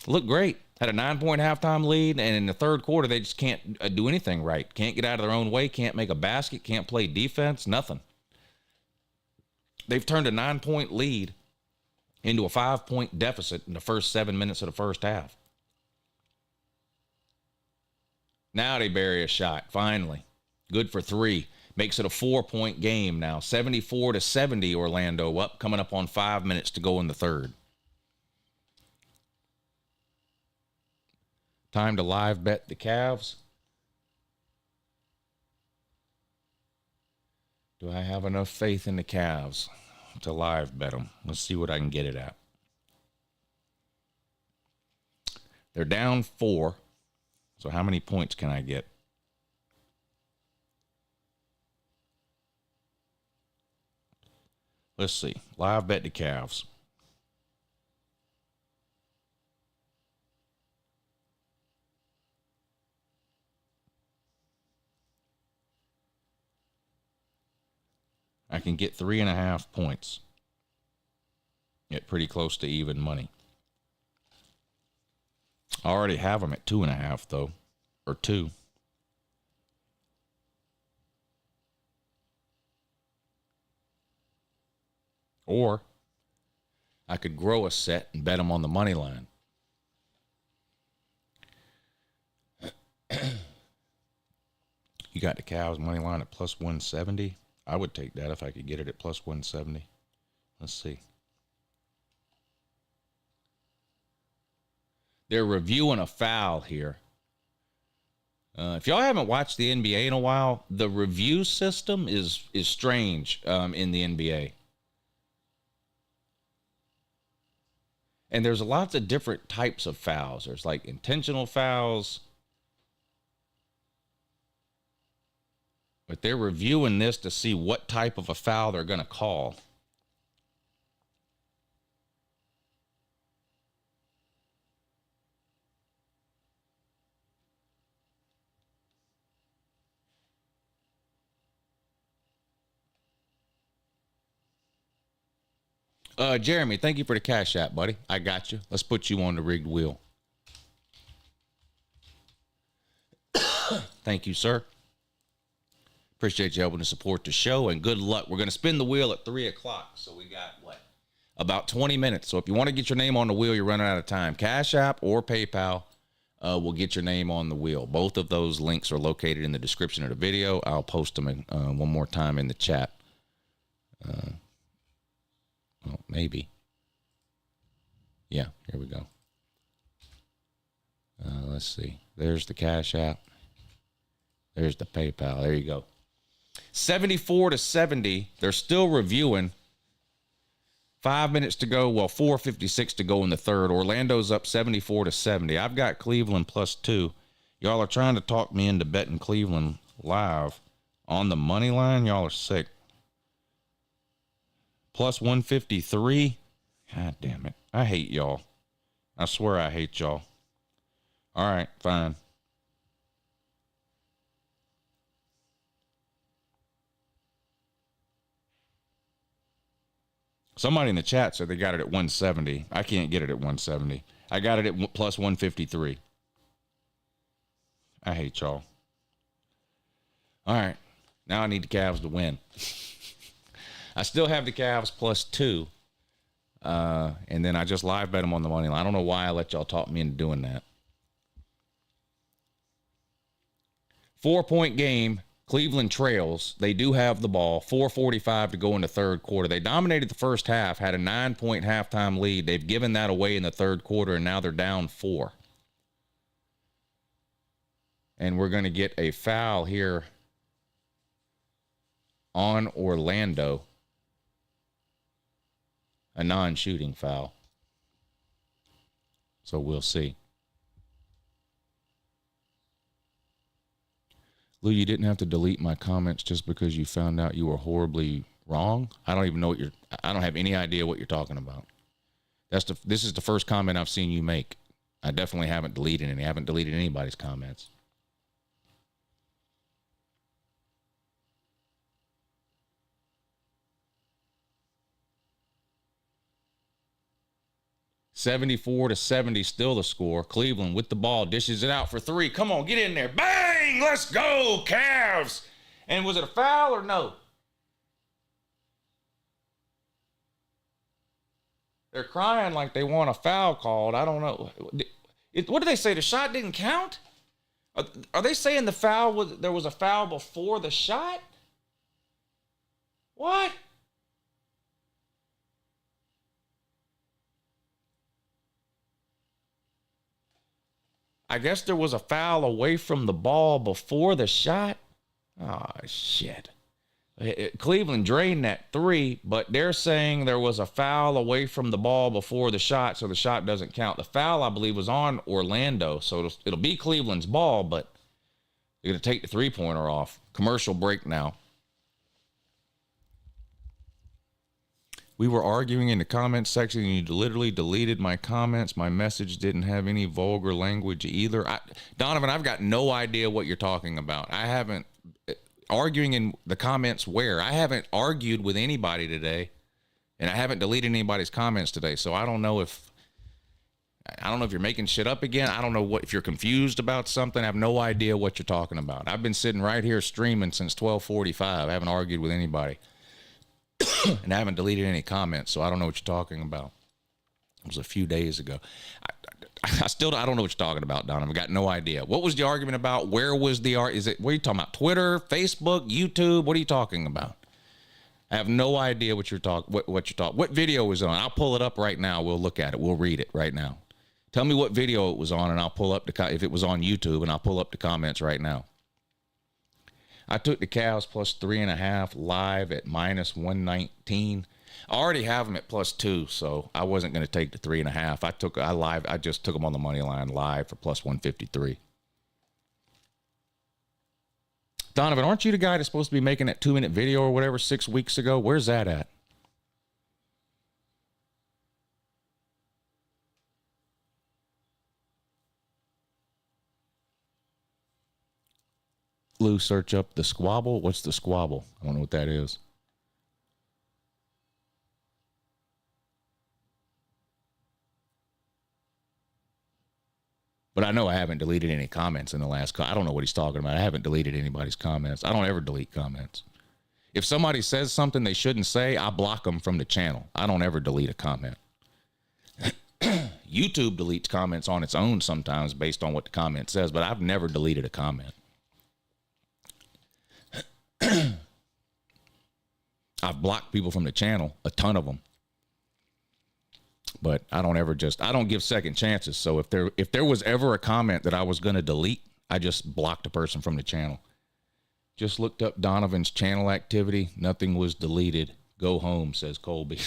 Looked great. Had a 9-point halftime lead. And in the third quarter, they just can't do anything right. Can't get out of their own way. Can't make a basket. Can't play defense. Nothing. They've turned a 9-point lead into a 5-point deficit in the first 7 minutes of the first half. Now they bury a shot, finally. Good for 3. Makes it a 4-point game now. 74-70 Orlando up, coming up on 5 minutes to go in the third. Time to live bet the Cavs. Do I have enough faith in the Cavs to live bet them? Let's see what I can get it at. They're down 4. So how many points can I get? Let's see. Live bet the Cavs. I can get 3.5 points. Get pretty close to even money. I already have them at 2.5 though, or 2. Or I could grow a set and bet them on the money line. You got the Cavs money line at plus 170. I would take that if I could get it at plus 170. Let's see. They're reviewing a foul here. If y'all haven't watched the NBA in a while, the review system is strange in the NBA. And there's lots of different types of fouls. There's like intentional fouls. But they're reviewing this to see what type of a foul they're going to call. Jeremy, thank you for the Cash App, buddy. I got you. Let's put you on the rigged wheel. Thank you, sir. Appreciate you helping to support the show, and good luck. We're going to spin the wheel at 3 o'clock, so we got, about 20 minutes. So if you want to get your name on the wheel, you're running out of time. Cash App or PayPal will get your name on the wheel. Both of those links are located in the description of the video. I'll post them one more time in the chat. Well, maybe. Yeah, here we go. Let's see. There's the Cash App. There's the PayPal. There you go. 74-70. They're still reviewing. 5 minutes to go. Well, 4:56 to go in the third. Orlando's up 74-70. I've got Cleveland plus 2. Y'all are trying to talk me into betting Cleveland live on the money line. Y'all are sick. Plus 153. God damn it. I hate y'all. I swear I hate y'all. All right, fine. Somebody in the chat said they got it at 170. I can't get it at 170. I got it at plus 153. I hate y'all. All right. Now I need the Cavs to win. I still have the Cavs plus 2. And then I just live bet them on the money line. I don't know why I let y'all talk me into doing that. 4-point game. Cleveland trails. They do have the ball. 4:45 to go in the third quarter. They dominated the first half, had a 9-point halftime lead. They've given that away in the third quarter, and now they're down 4. And we're going to get a foul here on Orlando. A non-shooting foul. So we'll see. Lou, you didn't have to delete my comments just because you found out you were horribly wrong. I don't even know I don't have any idea what you're talking about. This is the first comment I've seen you make. I definitely haven't deleted any. I haven't deleted anybody's comments. 74-70, still the score. Cleveland with the ball, dishes it out for three. Come on, get in there. Bang! Let's go, Cavs. And was it a foul or no? They're crying like they want a foul called. I don't know. What did they say? The shot didn't count? Are they saying there was a foul before the shot? What? I guess there was a foul away from the ball before the shot. Oh, shit. Cleveland drained that three, but they're saying there was a foul away from the ball before the shot, so the shot doesn't count. The foul, I believe, was on Orlando, so it'll be Cleveland's ball, but they're going to take the three-pointer off. Commercial break now. We were arguing in the comments section, and you literally deleted my comments. My message didn't have any vulgar language either. Donovan, I've got no idea what you're talking about. I haven't... Arguing in the comments where? I haven't argued with anybody today, and I haven't deleted anybody's comments today, so I don't know if you're making shit up again. I don't know if you're confused about something. I have no idea what you're talking about. I've been sitting right here streaming since 12:45. I haven't argued with anybody. And I haven't deleted any comments, so I don't know what you're talking about. It was a few days ago. I don't know what you're talking about, Donovan. I got no idea. What was the argument about? Where was the what are you talking about? Twitter, Facebook, YouTube? What are you talking about? I have no idea what you're talking. What video was on? I'll pull it up right now. We'll look at it. We'll read it right now. Tell me what video it was on, and I'll pull up if it was on YouTube, and I'll pull up the comments right now. I took the Cavs plus 3.5 live at -119. I already have them at +2, so I wasn't going to take the 3.5. I just took them on the money line live for +153. Donovan, aren't you the guy that's supposed to be making that 2-minute video or whatever 6 weeks ago? Where's that at? Lou, search up the squabble. What's the squabble? I don't know what that is. But I know I haven't deleted any comments in the last I don't know what he's talking about. I haven't deleted anybody's comments. I don't ever delete comments. If somebody says something they shouldn't say, I block them from the channel. I don't ever delete a comment. YouTube deletes comments on its own sometimes based on what the comment says, but I've never deleted a comment. I've blocked people from the channel, a ton of them. But I don't give second chances. So if there was ever a comment that I was going to delete, I just blocked a person from the channel. Just looked up Donovan's channel activity. Nothing was deleted. Go home, says Colby.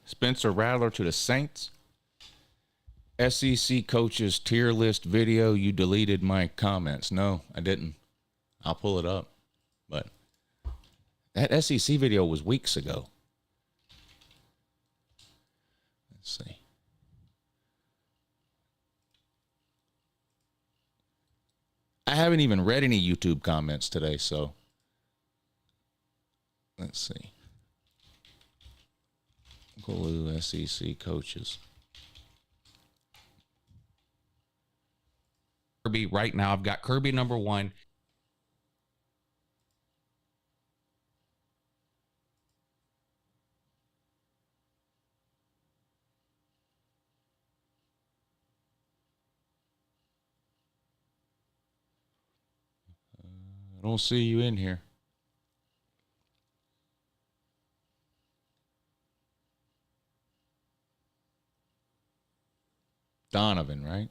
Spencer Rattler to the Saints. SEC coaches tier list video. You deleted my comments. No, I didn't. I'll pull it up. But that SEC video was weeks ago. Let's see. I haven't even read any YouTube comments today, so let's see. Blue SEC coaches. Kirby right now. I've got Kirby number 1. I don't see you in here. Donovan, right?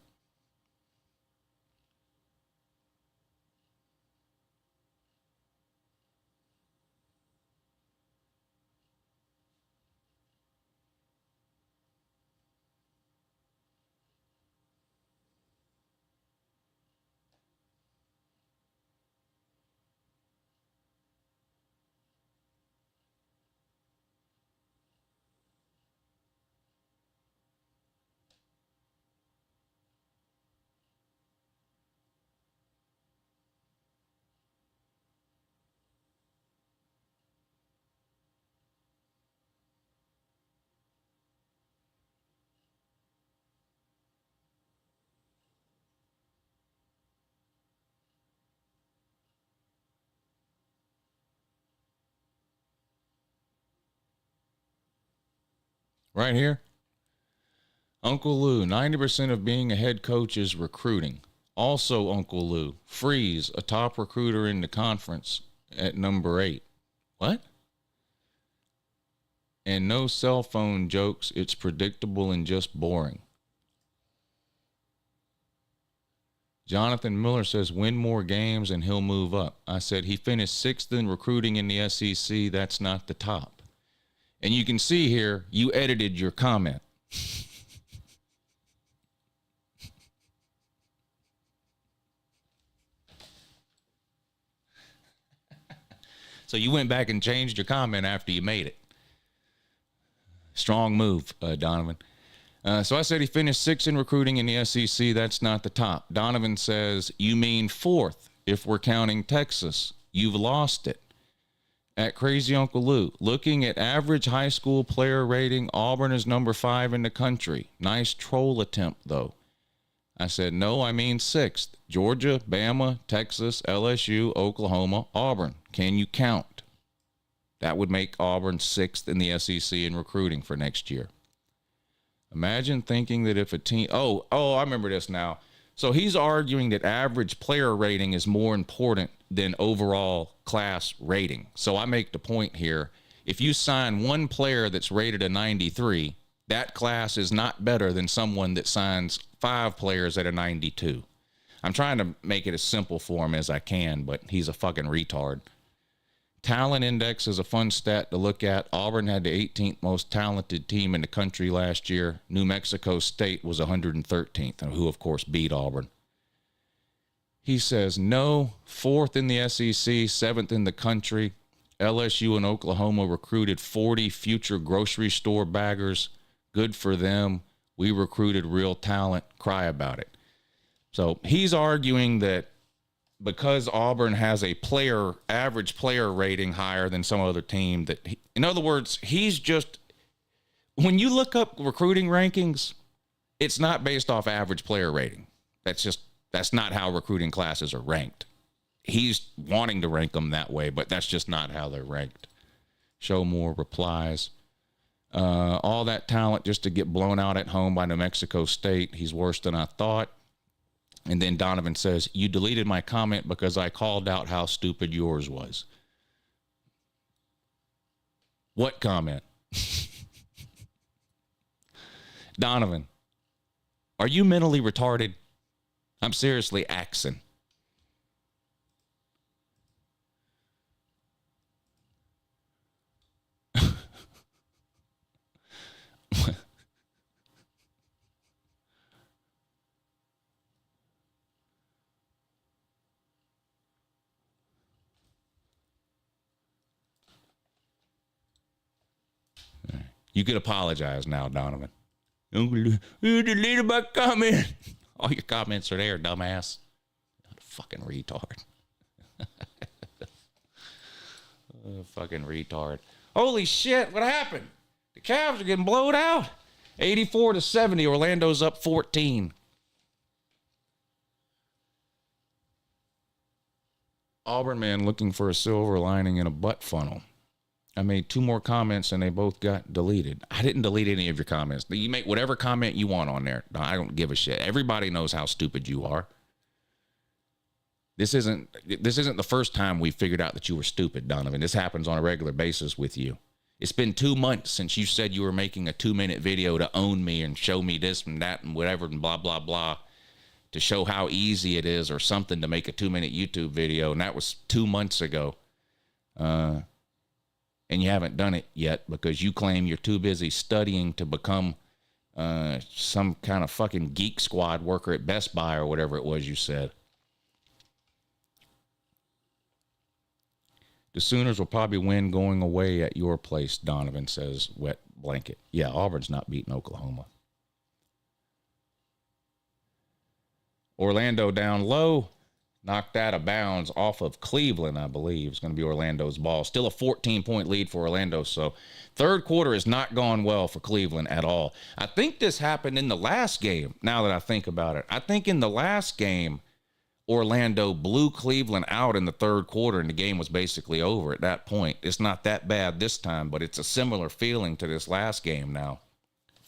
Right here. Uncle Lou, 90% of being a head coach is recruiting. Also, Uncle Lou, Freeze, a top recruiter in the conference at number 8. What? And no cell phone jokes. It's predictable and just boring. Jonathan Miller says, win more games and he'll move up. I said, he finished 6th in recruiting in the SEC. That's not the top. And you can see here, you edited your comment. So you went back and changed your comment after you made it. Strong move, Donovan. So I said he finished 6th in recruiting in the SEC. That's not the top. Donovan says, you mean 4th if we're counting Texas. You've lost it. At Crazy Uncle Lou, looking at average high school player rating, Auburn is number 5 in the country. Nice troll attempt, though. I said, no, I mean 6th. Georgia, Bama, Texas, LSU, Oklahoma, Auburn. Can you count? That would make Auburn 6th in the SEC in recruiting for next year. Imagine thinking that if a team... Oh, I remember this now. So he's arguing that average player rating is more important than overall class rating. So I make the point here. If you sign one player that's rated a 93, that class is not better than someone that signs 5 players at a 92. I'm trying to make it as simple for him as I can, but he's a fucking retard. Talent index is a fun stat to look at. Auburn had the 18th most talented team in the country last year. New Mexico State was 113th, who, of course, beat Auburn. He says, no, 4th in the SEC, 7th in the country. LSU and Oklahoma recruited 40 future grocery store baggers. Good for them. We recruited real talent. Cry about it. So he's arguing that because Auburn has a average player rating higher than some other team, in other words, he's just, when you look up recruiting rankings, it's not based off average player rating. That's not how recruiting classes are ranked. He's wanting to rank them that way, but that's just not how they're ranked. Show more replies. All that talent just to get blown out at home by New Mexico State. He's worse than I thought. And then Donovan says, you deleted my comment because I called out how stupid yours was. What comment? Donovan, are you mentally retarded? I'm seriously axing. You could apologize now, Donovan. You deleted my comment. All your comments are there, dumbass. Not a fucking retard. Fucking retard. Holy shit, what happened? The Cavs are getting blowed out. 84-70. Orlando's up 14. Auburn man looking for a silver lining in a butt funnel. I made 2 more comments and they both got deleted. I didn't delete any of your comments. You make whatever comment you want on there. I don't give a shit. Everybody knows how stupid you are. This isn't the first time we figured out that you were stupid, Donovan. This happens on a regular basis with you. It's been 2 months since you said you were making a 2-minute video to own me and show me this and that and whatever and blah, blah, blah, to show how easy it is or something to make a 2-minute YouTube video. And that was 2 months ago. And you haven't done it yet because you claim you're too busy studying to become some kind of fucking Geek Squad worker at Best Buy or whatever it was you said. The Sooners will probably win going away at your place, Donovan says, wet blanket. Yeah, Auburn's not beating Oklahoma. Orlando down low. Knocked out of bounds off of Cleveland, I believe. It's going to be Orlando's ball. Still a 14-point lead for Orlando. So third quarter has not gone well for Cleveland at all. I think this happened in the last game, now that I think about it. I think in the last game, Orlando blew Cleveland out in the third quarter, and the game was basically over at that point. It's not that bad this time, but it's a similar feeling to this last game now.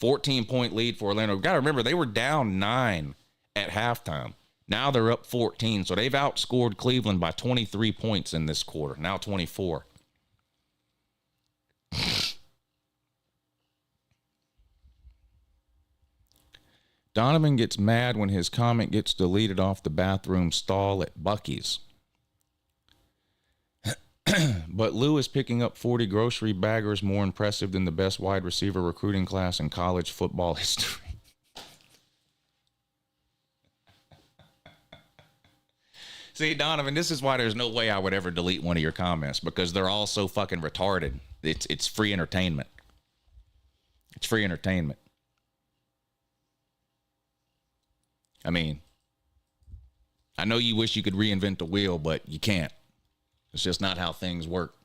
14-point lead for Orlando. You've got to remember, they were down 9 at halftime. Now they're up 14, so they've outscored Cleveland by 23 points in this quarter, now 24. Donovan gets mad when his comment gets deleted off the bathroom stall at Buc-ee's. But Lou is picking up 40 grocery baggers more impressive than the best wide receiver recruiting class in college football history. See, Donovan, this is why there's no way I would ever delete one of your comments, because they're all so fucking retarded. It's free entertainment. It's free entertainment. I mean, I know you wish you could reinvent the wheel, but you can't. It's just not how things work.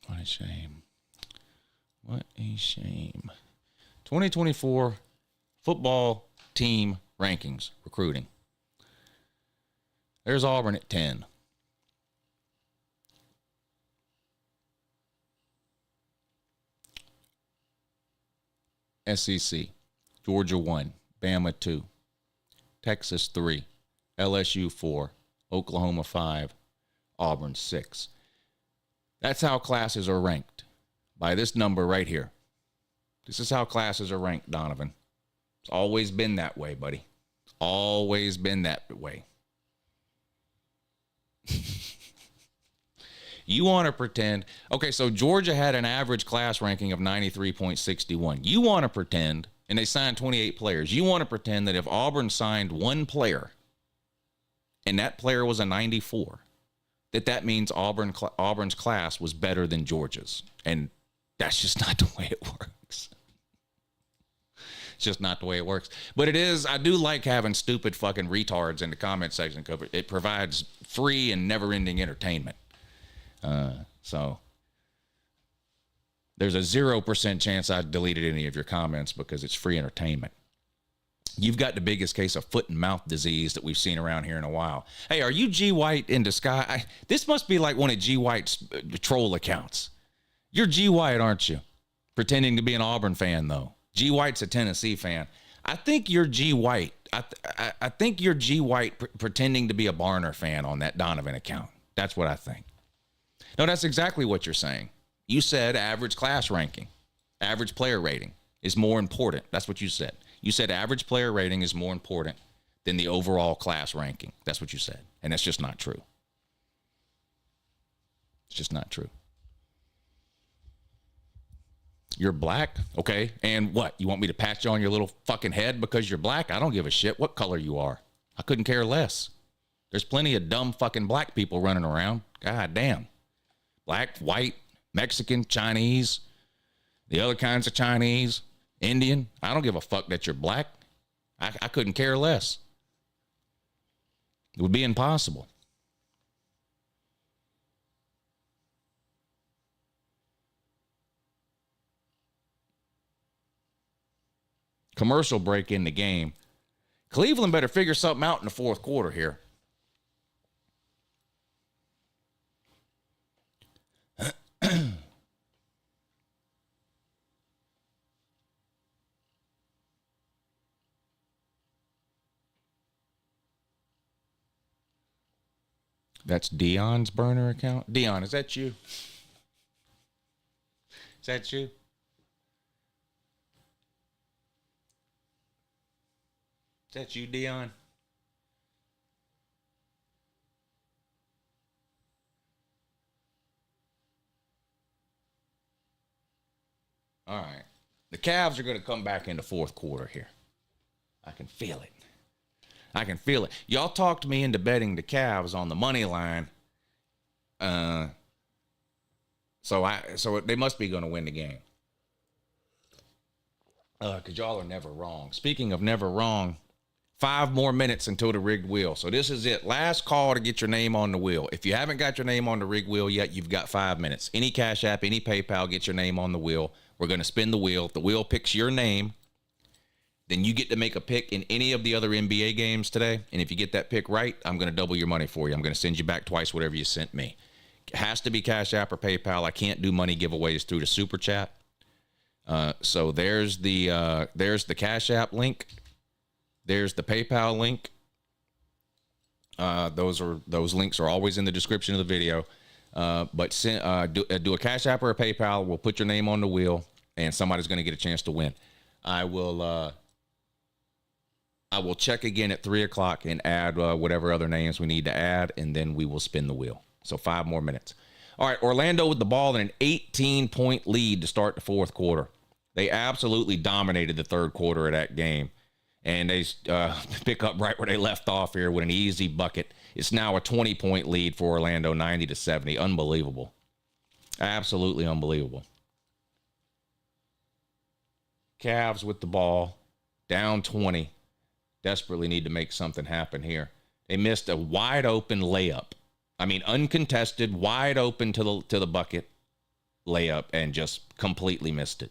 What a shame. What a shame. 2024 football team rankings, recruiting. There's Auburn at 10. SEC, Georgia 1, Bama 2, Texas 3, LSU 4, Oklahoma 5, Auburn 6. That's how classes are ranked, by this number right here. This is how classes are ranked, Donovan. It's always been that way, buddy. It's always been that way. You want to pretend, okay, so Georgia had an average class ranking of 93.61. You want to pretend, and they signed 28 players, you want to pretend that if Auburn signed one player, and that player was a 94, that means Auburn's class was better than Georgia's. And that's just not the way it works. It's just not the way it works. But it is, I do like having stupid fucking retards in the comment section because it provides free and never-ending entertainment. So there's a 0% chance I deleted any of your comments because it's free entertainment. You've got the biggest case of foot and mouth disease that we've seen around here in a while. Hey, are you G White in disguise? This must be like one of G White's troll accounts. You're G White, aren't you? Pretending to be an Auburn fan, though. G White's a Tennessee fan. I think you're G White. I think you're G White pretending to be a Barner fan on that Donovan account. That's what I think. No, that's exactly what you're saying. You said average class ranking, average player rating is more important. That's what you said. You said average player rating is more important than the overall class ranking. That's what you said. And that's just not true. It's just not true. You're black? Okay. And what? You want me to pat you on your little fucking head because you're black? I don't give a shit what color you are. I couldn't care less. There's plenty of dumb fucking black people running around. God damn. Black, white, Mexican, Chinese, the other kinds of Chinese, Indian. I don't give a fuck that you're black. I couldn't care less. It would be impossible. Commercial break in the game. Cleveland better figure something out in the fourth quarter here. That's Dion's burner account. Dion, is that you? Is that you? Is that you, Dion? All right. The Cavs are going to come back in the fourth quarter here. I can feel it. I can feel it. Y'all talked me into betting the Cavs on the money line. So they must be going to win the game. Because y'all are never wrong. Speaking of never wrong, 5 more minutes until the rigged wheel. So this is it. Last call to get your name on the wheel. If you haven't got your name on the rigged wheel yet, you've got 5 minutes. Any Cash App, any PayPal, get your name on the wheel. We're going to spin the wheel. If the wheel picks your name, then you get to make a pick in any of the other NBA games today. And if you get that pick right, I'm going to double your money for you. I'm going to send you back twice whatever you sent me. It has to be Cash App or PayPal. I can't do money giveaways through the Super Chat. So there's the Cash App link. There's the PayPal link. Those links are always in the description of the video. But do a Cash App or a PayPal. We'll put your name on the wheel, and somebody's going to get a chance to win. I will check again at 3:00 and add whatever other names we need to add, and then we will spin the wheel. So 5 more minutes. All right, Orlando with the ball in an 18-point lead to start the fourth quarter. They absolutely dominated the third quarter of that game. And they pick up right where they left off here with an easy bucket. It's now a 20-point lead for Orlando, 90-70. Unbelievable. Absolutely unbelievable. Cavs with the ball, down 20. Desperately need to make something happen here. They missed a wide-open layup. I mean, uncontested, wide open to the bucket layup, and just completely missed it.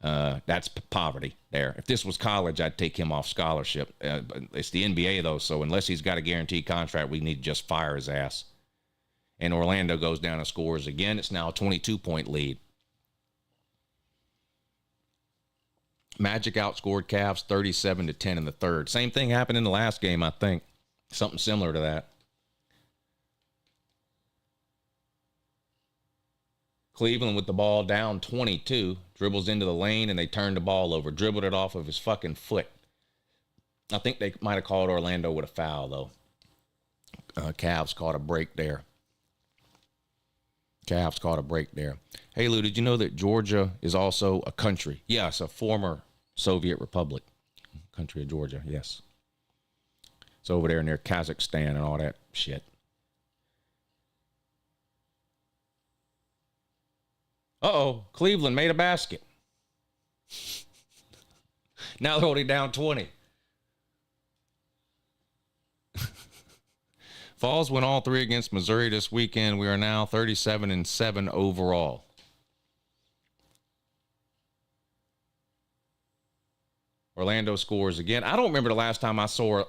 That's poverty there. If this was college, I'd take him off scholarship. It's the NBA, though, so unless he's got a guaranteed contract, we need to just fire his ass. And Orlando goes down and scores again. It's now a 22-point lead. Magic outscored Cavs 37-10 in the third. Same thing happened in the last game, I think. Something similar to that. Cleveland with the ball down 22, dribbles into the lane, and they turned the ball over. Dribbled it off of his fucking foot. I think they might have called Orlando with a foul, though. Cavs caught a break there. Hey, Lou, did you know that Georgia is also a country? Yes, a former Soviet republic. Country of Georgia, yes. It's over there near Kazakhstan and all that shit. Uh-oh, Cleveland made a basket. Now they're only down 20. Falls won all 3 against Missouri this weekend. We are now 37-7 overall. Orlando scores again. I don't remember the last time I saw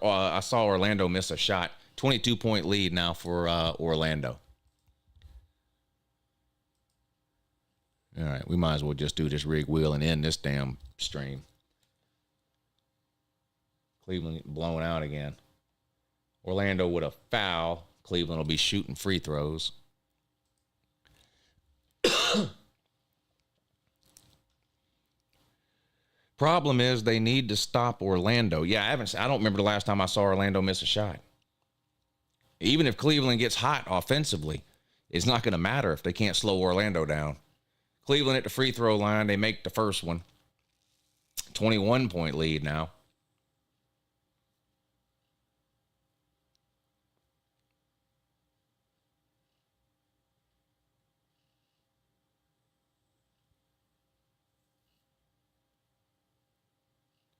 Orlando miss a shot. 22-point lead now for Orlando. All right, we might as well just do this rig wheel and end this damn stream. Cleveland blown out again. Orlando with a foul. Cleveland will be shooting free throws. Problem is they need to stop Orlando. Yeah, I don't remember the last time I saw Orlando miss a shot. Even if Cleveland gets hot offensively, it's not going to matter if they can't slow Orlando down. Cleveland at the free throw line. They make the first one. 21-point lead now.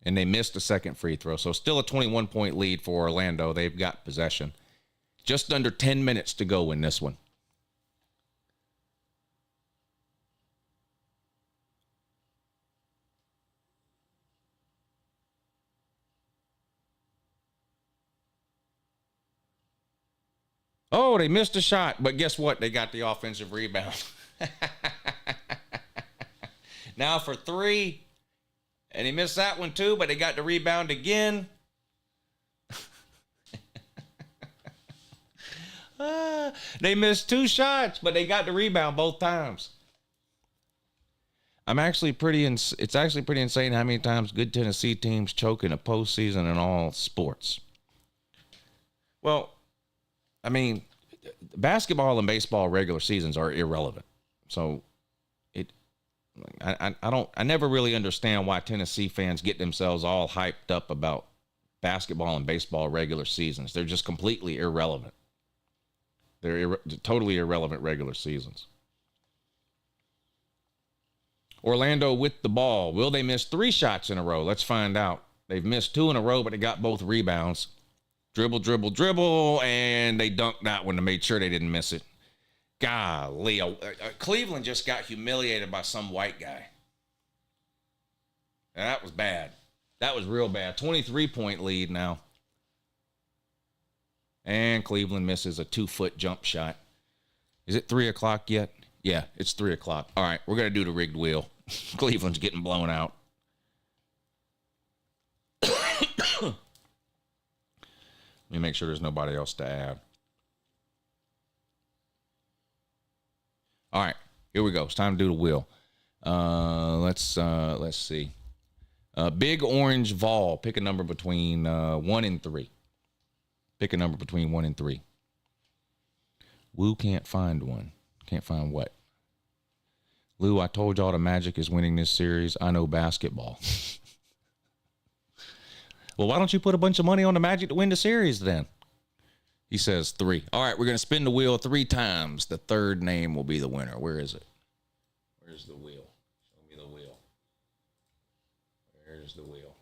And they missed a second free throw. So still a 21-point lead for Orlando. They've got possession. Just under 10 minutes to go in this one. Oh, they missed a shot, but guess what? They got the offensive rebound. Now for 3, and he missed that one too, but they got the rebound again. They missed 2 shots, but they got the rebound both times. It's actually pretty insane how many times good Tennessee teams choke in the postseason in all sports. Well, I mean, basketball and baseball regular seasons are irrelevant. So I never really understand why Tennessee fans get themselves all hyped up about basketball and baseball regular seasons. They're just completely irrelevant. They're totally irrelevant regular seasons. Orlando with the ball. Will they miss 3 shots in a row? Let's find out. They've missed 2 in a row, but they got both rebounds. Dribble, dribble, dribble, and they dunked that one to make sure they didn't miss it. Golly, Cleveland just got humiliated by some white guy. And that was bad. That was real bad. 23-point lead now. And Cleveland misses a 2-foot jump shot. Is it 3 o'clock yet? Yeah, it's 3 o'clock. All right, we're going to do the rigged wheel. Cleveland's getting blown out. Let me make sure there's nobody else to add. All right, here we go. It's time to do the wheel. Let's see. Big Orange Vol. Pick a number between 1 and 3. Pick a number between 1 and 3. Woo can't find one. Can't find what? Lou, I told y'all the Magic is winning this series. I know basketball. Well, why don't you put a bunch of money on the Magic to win the series then? He says 3. All right, we're going to spin the wheel 3 times. The third name will be the winner. Where is it? Where's the wheel? Show me the wheel. Where's the wheel?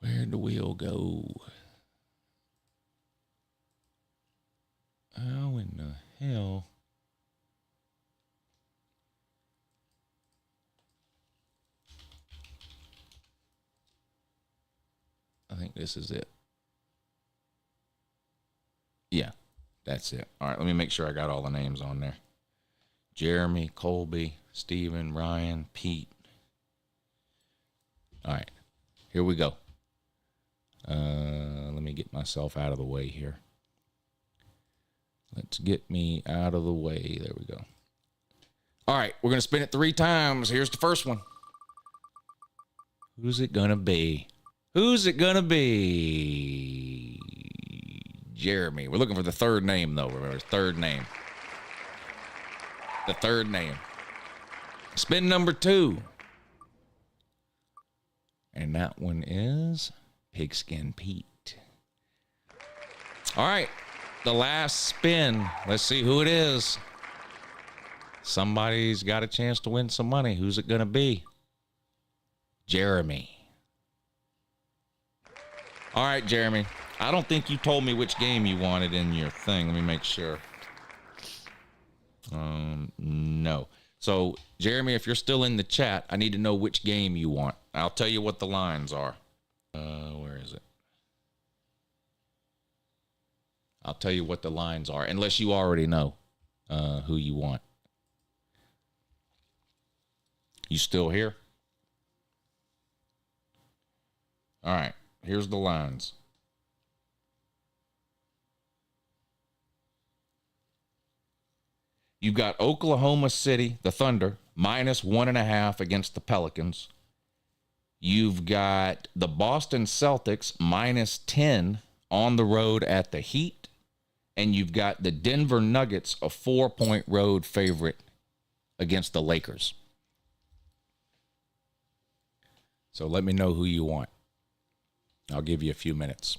Where'd the wheel go? How in the hell? I think this is it. Yeah, that's it. All right, let me make sure I got all the names on there. Jeremy, Colby, Steven, Ryan, Pete. All right, here we go. Let me get myself out of the way here. Let's get me out of the way. There we go. All right, we're going to spin it 3 times. Here's the first one. Who's it going to be? Who's it going to be? Jeremy. We're looking for the third name, though. Remember, third name. The third name. Spin number 2. And that one is Pigskin Pete. All right. The last spin. Let's see who it is. Somebody's got a chance to win some money. Who's it going to be? Jeremy. All right, Jeremy. I don't think you told me which game you wanted in your thing. Let me make sure. No. So, Jeremy, if you're still in the chat, I need to know which game you want. I'll tell you what the lines are. Where is it? I'll tell you what the lines are, unless you already know who you want. You still here? All right. Here's the lines. You got Oklahoma City, the Thunder, -1.5 against the Pelicans. You've got the Boston Celtics, -10 on the road at the Heat. And you've got the Denver Nuggets, a 4-point road favorite against the Lakers. So let me know who you want. I'll give you a few minutes.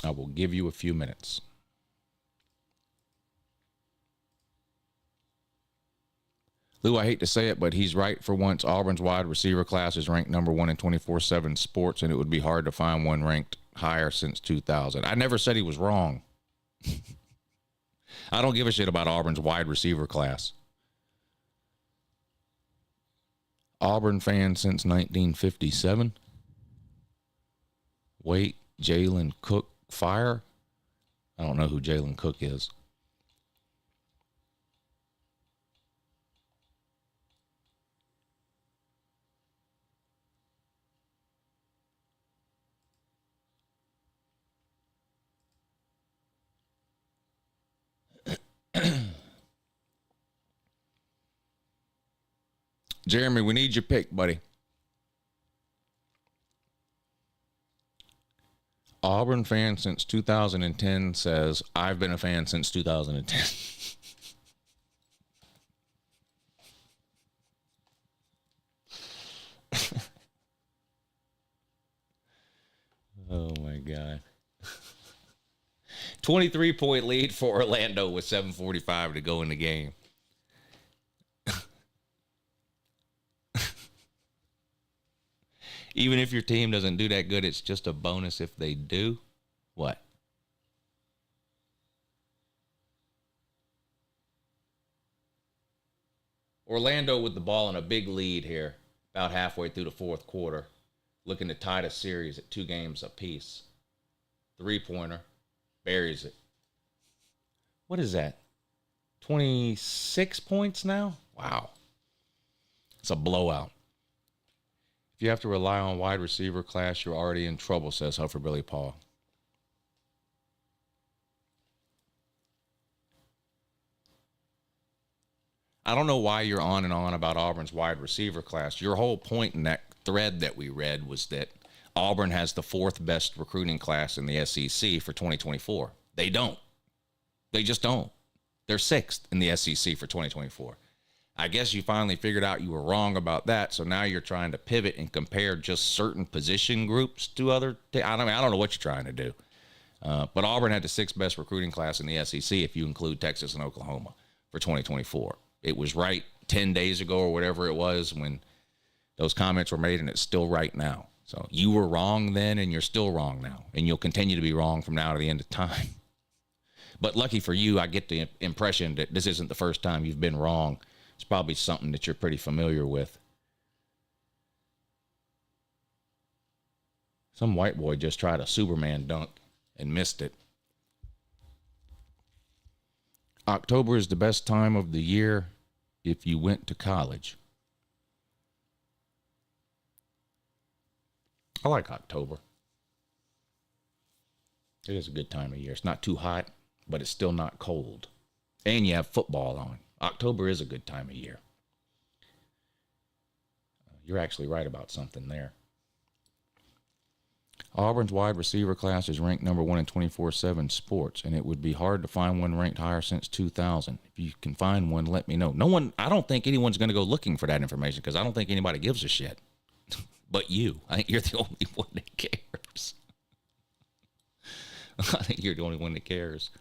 I will give you a few minutes. Lou, I hate to say it, but he's right for once. Auburn's wide receiver class is ranked number 1 in 24/7 sports, and it would be hard to find one ranked higher since 2000. I never said he was wrong. I don't give a shit about Auburn's wide receiver class. Auburn fan since 1957. Wait, Jalen Cook fire? I don't know who Jalen Cook is. Jeremy, we need your pick, buddy. Auburn fan since 2010 says, I've been a fan since 2010. Oh, my God. 23-point lead for Orlando with 7:45 to go in the game. Even if your team doesn't do that good, it's just a bonus if they do. What? Orlando with the ball in a big lead here, about halfway through the fourth quarter, looking to tie the series at 2 games apiece. 3-pointer, buries it. What is that? 26 points now? Wow. It's a blowout. If you have to rely on wide receiver class, you're already in trouble, says Huffer Billy Paul. I don't know why you're on and on about Auburn's wide receiver class. Your whole point in that thread that we read was that Auburn has the 4th best recruiting class in the SEC for 2024. They don't. They just don't. They're 6th in the SEC for 2024. I guess you finally figured out you were wrong about that, so now you're trying to pivot and compare just certain position groups to other. I don't know what you're trying to do. But Auburn had the 6th best recruiting class in the SEC if you include Texas and Oklahoma for 2024. It was right 10 days ago or whatever it was when those comments were made, and it's still right now. So you were wrong then, and you're still wrong now, and you'll continue to be wrong from now to the end of time. But lucky for you, I get the impression that this isn't the first time you've been wrong. It's probably something that you're pretty familiar with. Some white boy just tried a Superman dunk and missed it. October is the best time of the year if you went to college. I like October. It is a good time of year. It's not too hot, but it's still not cold. And you have football on. October is a good time of year. You're actually right about something there. Auburn's wide receiver class is ranked number 1 in 24/7 sports, and it would be hard to find one ranked higher since 2000. If you can find one, let me know. I don't think anyone's going to go looking for that information because I don't think anybody gives a shit. But you. I think you're the only one that cares. I think you're the only one that cares.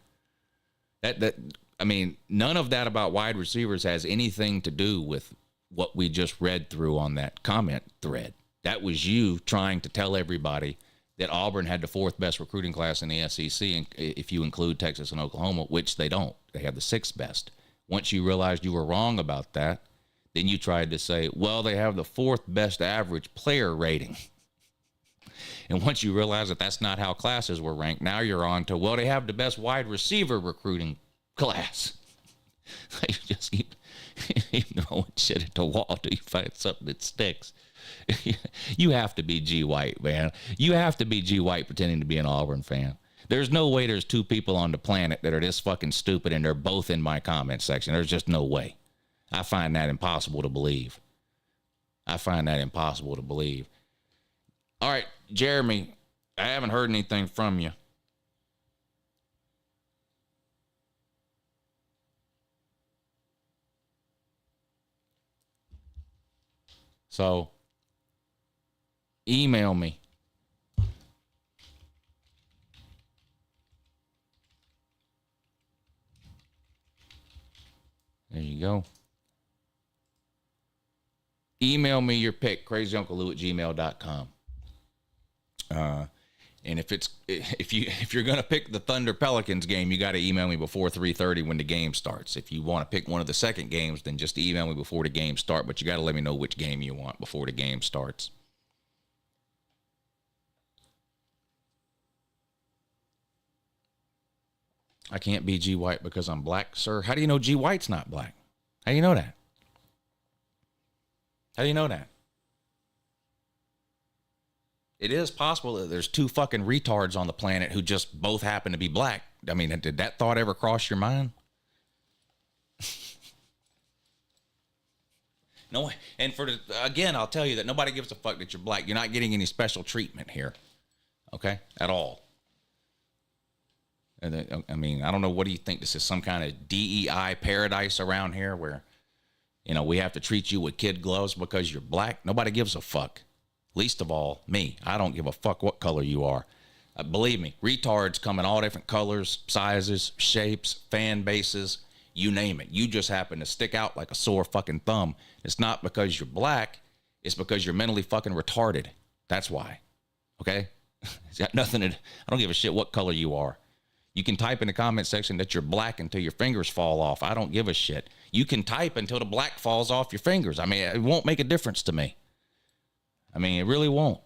None of that about wide receivers has anything to do with what we just read through on that comment thread. That was you trying to tell everybody that Auburn had the 4th best recruiting class in the SEC, if you include Texas and Oklahoma, which they don't. They have the 6th best. Once you realized you were wrong about that, then you tried to say, well, they have the 4th best average player rating. And once you realize that that's not how classes were ranked, now you're on to, well, they have the best wide receiver recruiting class. You just keep throwing shit at the wall till you find something that sticks. You have to be G. White, man. You have to be G. White pretending to be an Auburn fan. There's no way there's 2 people on the planet that are this fucking stupid and they're both in my comment section. There's just no way. I find that impossible to believe. All right, Jeremy, I haven't heard anything from you. So, email me. There you go. Email me your pick, crazyunclelou@gmail.com. And if you're gonna pick the Thunder Pelicans game, you got to email me before 3:30 when the game starts. If you want to pick one of the second games, then just email me before the game start. But you got to let me know which game you want before the game starts. I can't be G. White because I'm black, sir. How do you know G. White's not black? How do you know that? How do you know that? It is possible that there's 2 fucking retards on the planet who just both happen to be black. I mean, did that thought ever cross your mind? No, and again, I'll tell you that nobody gives a fuck that you're black. You're not getting any special treatment here, okay, at all. And I mean, I don't know. What do you think? This is some kind of DEI paradise around here where, we have to treat you with kid gloves because you're black? Nobody gives a fuck. Least of all, me. I don't give a fuck what color you are. Believe me, retards come in all different colors, sizes, shapes, fan bases. You name it. You just happen to stick out like a sore fucking thumb. It's not because you're black. It's because you're mentally fucking retarded. That's why. Okay? It's got nothing to... I don't give a shit what color you are. You can type in the comment section that you're black until your fingers fall off. I don't give a shit. You can type until the black falls off your fingers. I mean, it won't make a difference to me. I mean, it really won't.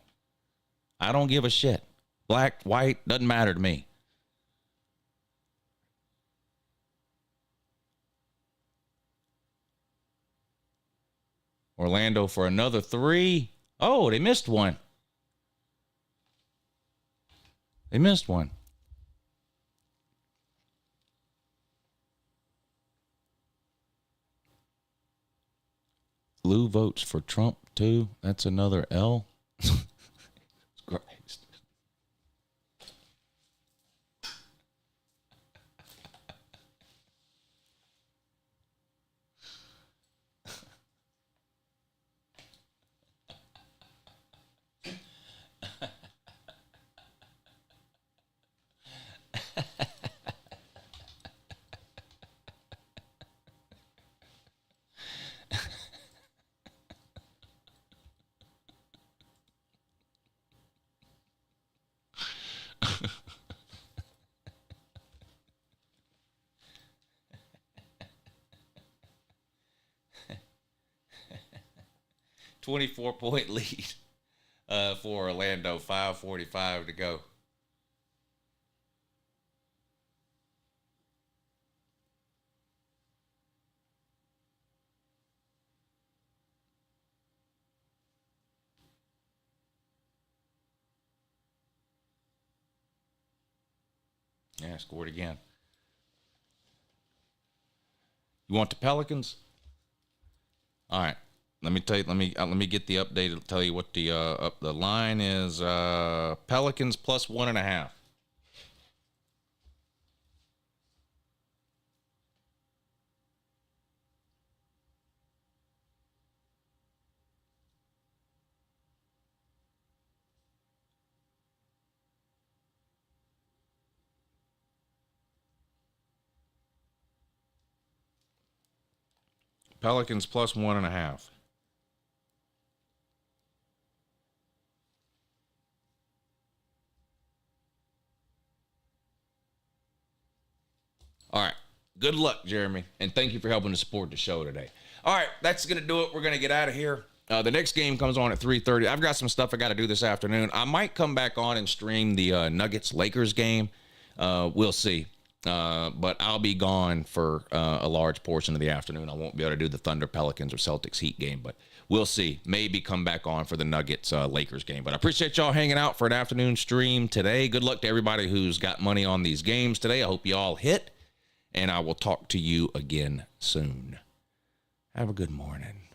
I don't give a shit. Black, white, doesn't matter to me. Orlando for another 3. Oh, they missed one. They missed one. Lou votes for Trump, too. That's another L. Christ. .4 lead for Orlando. 5:45 to go. Yeah, scored again. You want the Pelicans? All right. Let me tell you. Let me get the update. I'll tell you what the line is. Pelicans plus 1.5. Pelicans plus 1.5. All right. Good luck, Jeremy. And thank you for helping to support the show today. All right. That's going to do it. We're going to get out of here. The next game comes on at 3:30. I've got some stuff I got to do this afternoon. I might come back on and stream the Nuggets-Lakers game. We'll see. But I'll be gone for a large portion of the afternoon. I won't be able to do the Thunder, Pelicans, or Celtics Heat game, but we'll see. Maybe come back on for the Nuggets Lakers game. But I appreciate y'all hanging out for an afternoon stream today. Good luck to everybody who's got money on these games today. I hope you all hit, and I will talk to you again soon. Have a good morning.